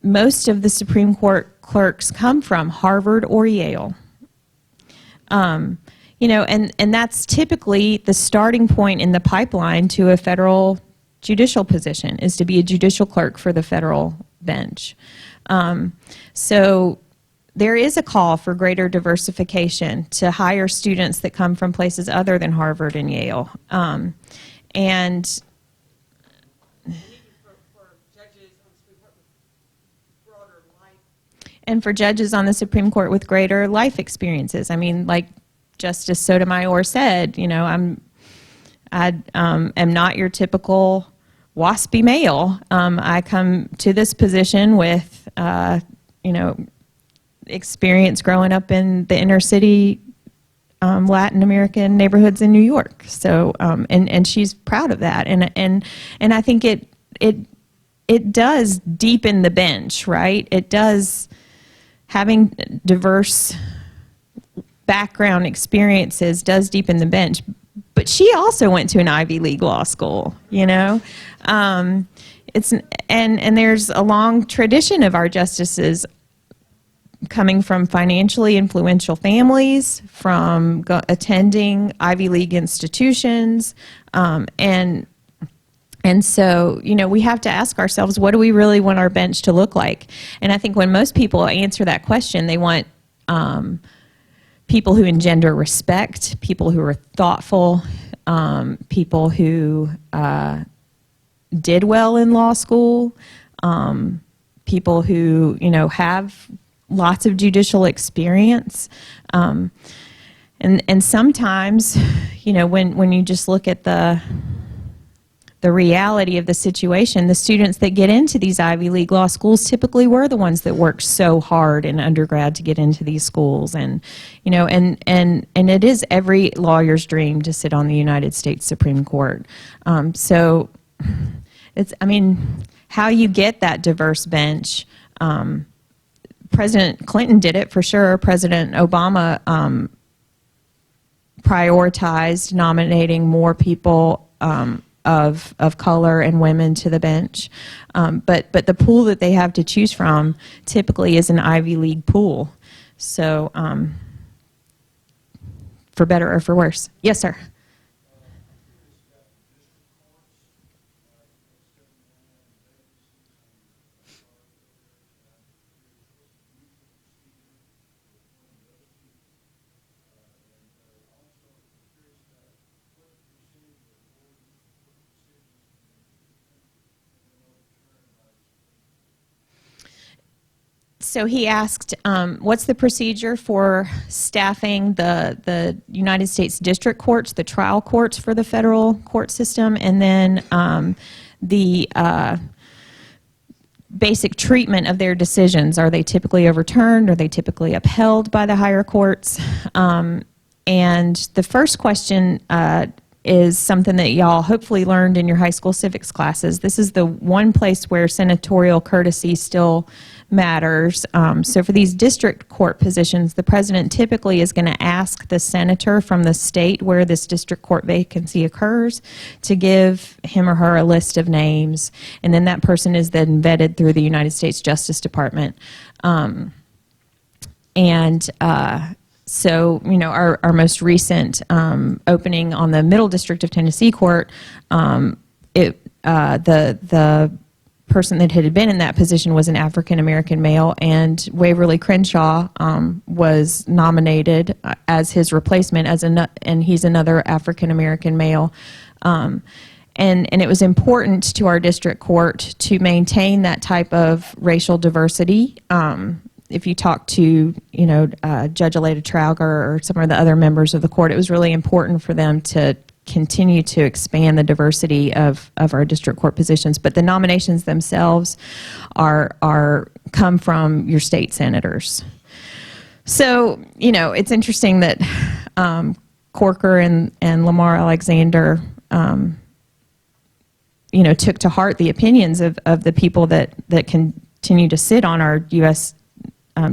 Speaker 7: Most of the Supreme Court clerks come from Harvard or Yale. And that's typically the starting point in the pipeline to a federal judicial position, is to be a judicial clerk for the federal bench. So there is a call for greater diversification to hire students that come from places other than Harvard and Yale. And for judges on the Supreme Court with greater life experiences. I mean, like Justice Sotomayor said, I am not your typical waspy male. I come to this position with, experience growing up in the inner city Latin American neighborhoods in New York. So, and she's proud of that. And I think it does deepen the bench, right? It does. Having diverse background experiences does deepen the bench. But she also went to an Ivy League law school, and there's a long tradition of our justices coming from financially influential families, from attending Ivy League institutions, and so, we have to ask ourselves, what do we really want our bench to look like? And I think when most people answer that question, they want people who engender respect, people who are thoughtful, people who did well in law school, people who, have lots of judicial experience. And sometimes, when you just look at the reality of the situation, the students that get into these Ivy League law schools typically were the ones that worked so hard in undergrad to get into these schools. And, and it is every lawyer's dream to sit on the United States Supreme Court. So how you get that diverse bench, President Clinton did it for sure. President Obama prioritized nominating more people of color and women to the bench. But the pool that they have to choose from typically is an Ivy League pool. So for better or for worse. Yes, sir. So he asked, what's the procedure for staffing the United States district courts, the trial courts for the federal court system, and then the basic treatment of their decisions. Are they typically overturned? Are they typically upheld by the higher courts? And the first question is something that y'all hopefully learned in your high school civics classes. This is the one place where senatorial courtesy still matters. So for these district court positions, the president typically is going to ask the senator from the state where this district court vacancy occurs to give him or her a list of names, and then that person is then vetted through the United States Justice Department. So, you know, our most recent opening on the Middle District of Tennessee Court, the person that had been in that position was an African-American male, and Waverly Crenshaw was nominated as his replacement, and he's another African-American male. And it was important to our district court to maintain that type of racial diversity. If you talk to, you know, Judge Aleda Trauger or some of the other members of the court, it was really important for them to continue to expand the diversity of our district court positions. But the nominations themselves come from your state senators. So, you know, it's interesting that Corker and Lamar Alexander, you know, took to heart the opinions of the people that continue to sit on our U.S.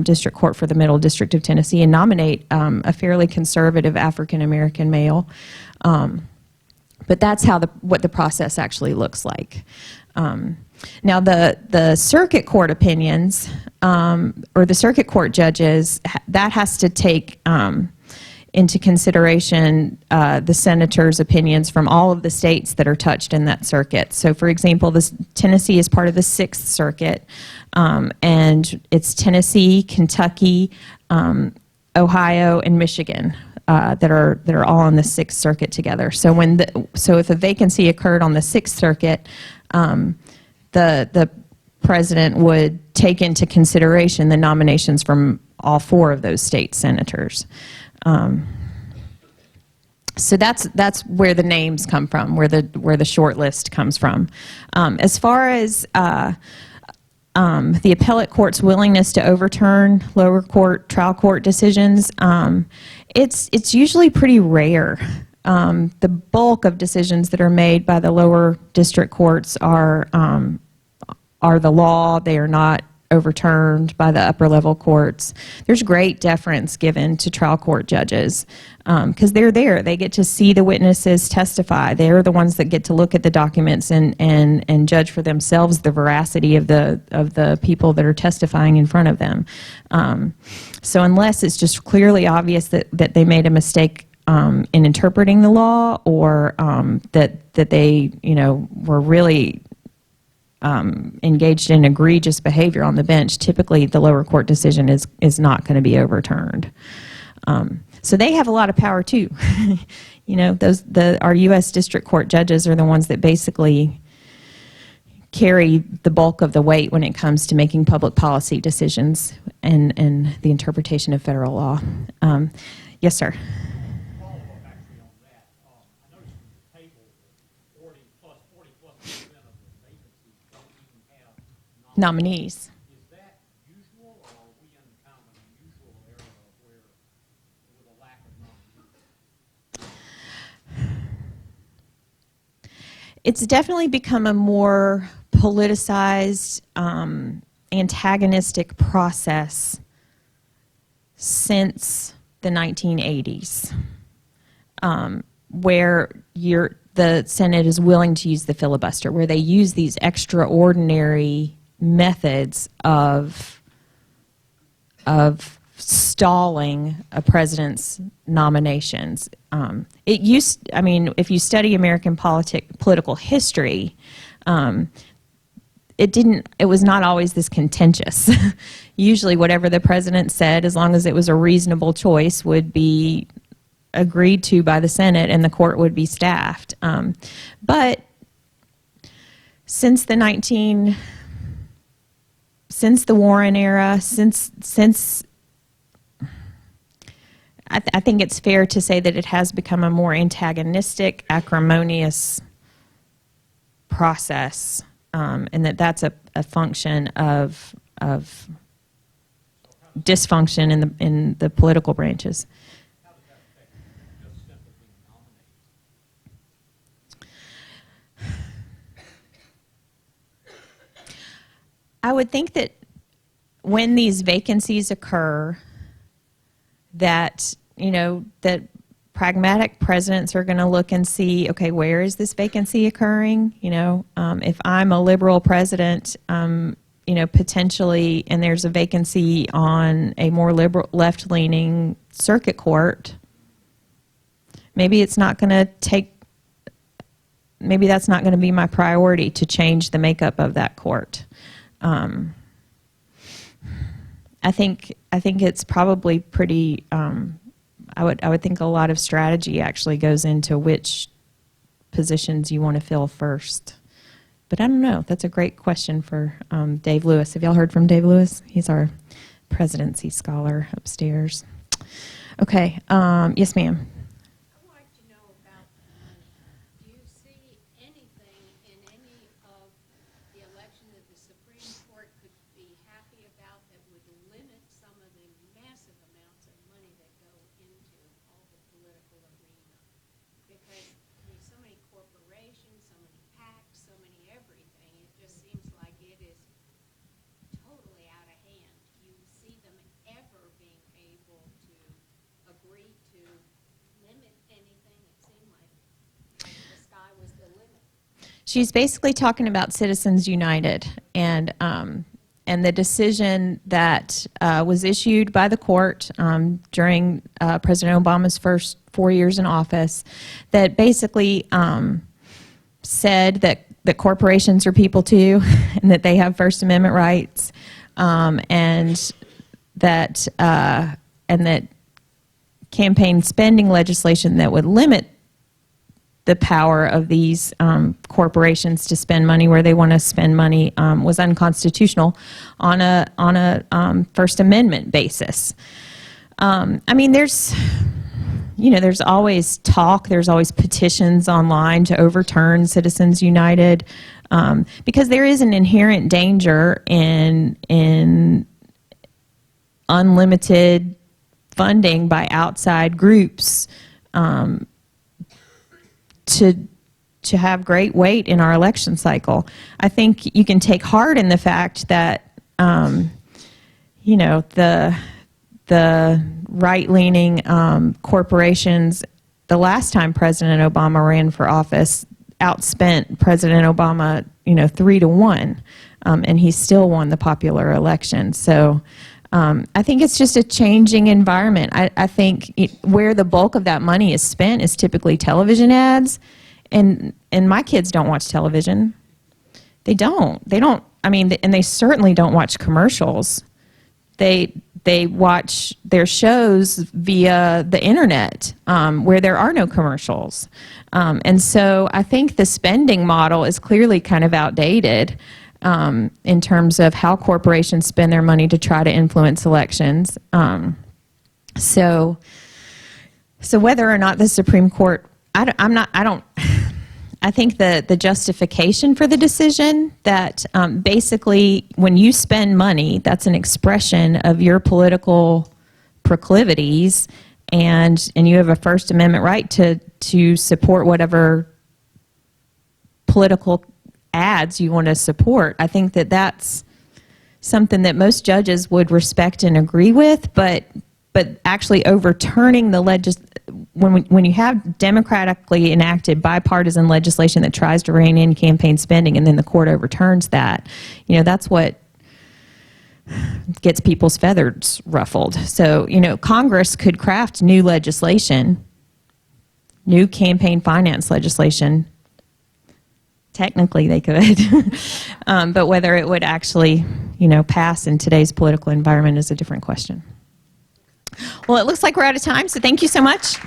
Speaker 7: District Court for the Middle District of Tennessee and nominate a fairly conservative African-American male. But that's how what the process actually looks like. Now, the circuit court opinions or the circuit court judges, that has to take into consideration the senators' opinions from all of the states that are touched in that circuit. So, for example, Tennessee is part of the Sixth Circuit, and it's Tennessee, Kentucky, Ohio, and Michigan that are all on the Sixth Circuit together. So if a vacancy occurred on the Sixth Circuit, the president would take into consideration the nominations from all four of those state senators. So that's where the names come from, where the short list comes from. As far as the appellate court's willingness to overturn lower court, trial court decisions, it's usually pretty rare. The bulk of decisions that are made by the lower district courts are the law. They are not overturned by the upper level courts. There's great deference given to trial court judges because they're there. They get to see the witnesses testify. They're the ones that get to look at the documents and judge for themselves the veracity of the people that are testifying in front of them. So unless it's just clearly obvious that they made a mistake in interpreting the law, or that they, you know, were really engaged in egregious behavior on the bench, typically the lower court decision is not going to be overturned. So they have a lot of power too. You know, our U.S. district court judges are the ones that basically carry the bulk of the weight when it comes to making public policy decisions and the interpretation of federal law. Yes, sir.
Speaker 4: Follow-up actually on that. I noticed in the table that 40+% of the vacancies don't even have
Speaker 7: Nominees.
Speaker 4: Is that usual, or are we in kind of an unusual era where with a lack of nominees?
Speaker 7: It's definitely become a more politicized, antagonistic process since the 1980s, where the Senate is willing to use the filibuster, where they use these extraordinary methods of stalling a president's nominations. If you study American political history, it was not always this contentious. Usually whatever the president said, as long as it was a reasonable choice, would be agreed to by the Senate and the court would be staffed. But since the the Warren era, since I think it's fair to say that it has become a more antagonistic, acrimonious process, and that's a function of dysfunction in the political branches.
Speaker 4: How does that affect just simply being nominated?
Speaker 7: I would think that when these vacancies occur, that that pragmatic presidents are going to look and see, okay, where is this vacancy occurring? If I'm a liberal president, potentially, and there's a vacancy on a more liberal, left-leaning circuit court, maybe that's not going to be my priority to change the makeup of that court. I think it's probably pretty. I would think a lot of strategy actually goes into which positions you want to fill first. But I don't know. That's a great question for Dave Lewis. Have y'all heard from Dave Lewis? He's our presidency scholar upstairs. Okay. Yes, ma'am.
Speaker 3: I'd like to know about the money. Do you see anything in any of the election that the Supreme Court could be happy about that would limit some of the massive amounts of money that go into all the political arena? Because so many corporations, so many PACs, so many everything, it just seems like it is totally out of hand. Do you see them ever being able to agree to limit anything? It seemed like the sky was the limit.
Speaker 7: She's basically talking about Citizens United and the decision that was issued by the court during President Obama's first 4 years in office that basically said that corporations are people too and that they have First Amendment rights, and that campaign spending legislation that would limit the power of these corporations to spend money where they want to spend money was unconstitutional on a First Amendment basis. I mean, there's always talk, there's always petitions online to overturn Citizens United, because there is an inherent danger in unlimited funding by outside groups to have great weight in our election cycle. I think you can take heart in the fact that the right-leaning corporations, the last time President Obama ran for office, outspent President Obama 3-1, and he still won the popular election. So I think it's just a changing environment. I think where the bulk of that money is spent is typically television ads, and my kids don't watch television. They don't. I mean, and they certainly don't watch commercials. They watch their shows via the internet, where there are no commercials. And so I think the spending model is clearly kind of outdated in terms of how corporations spend their money to try to influence elections. So whether or not the Supreme Court, I think the justification for the decision that basically when you spend money, that's an expression of your political proclivities, and you have a First Amendment right to support whatever political ads you want to support. I think that's something that most judges would respect and agree with, but actually overturning the when you have democratically enacted bipartisan legislation that tries to rein in campaign spending and then the court overturns that, that's what gets people's feathers ruffled. So, Congress could craft new legislation, new campaign finance legislation. Technically they could, but whether it would actually, pass in today's political environment is a different question. Well, it looks like we're out of time, so thank you so much.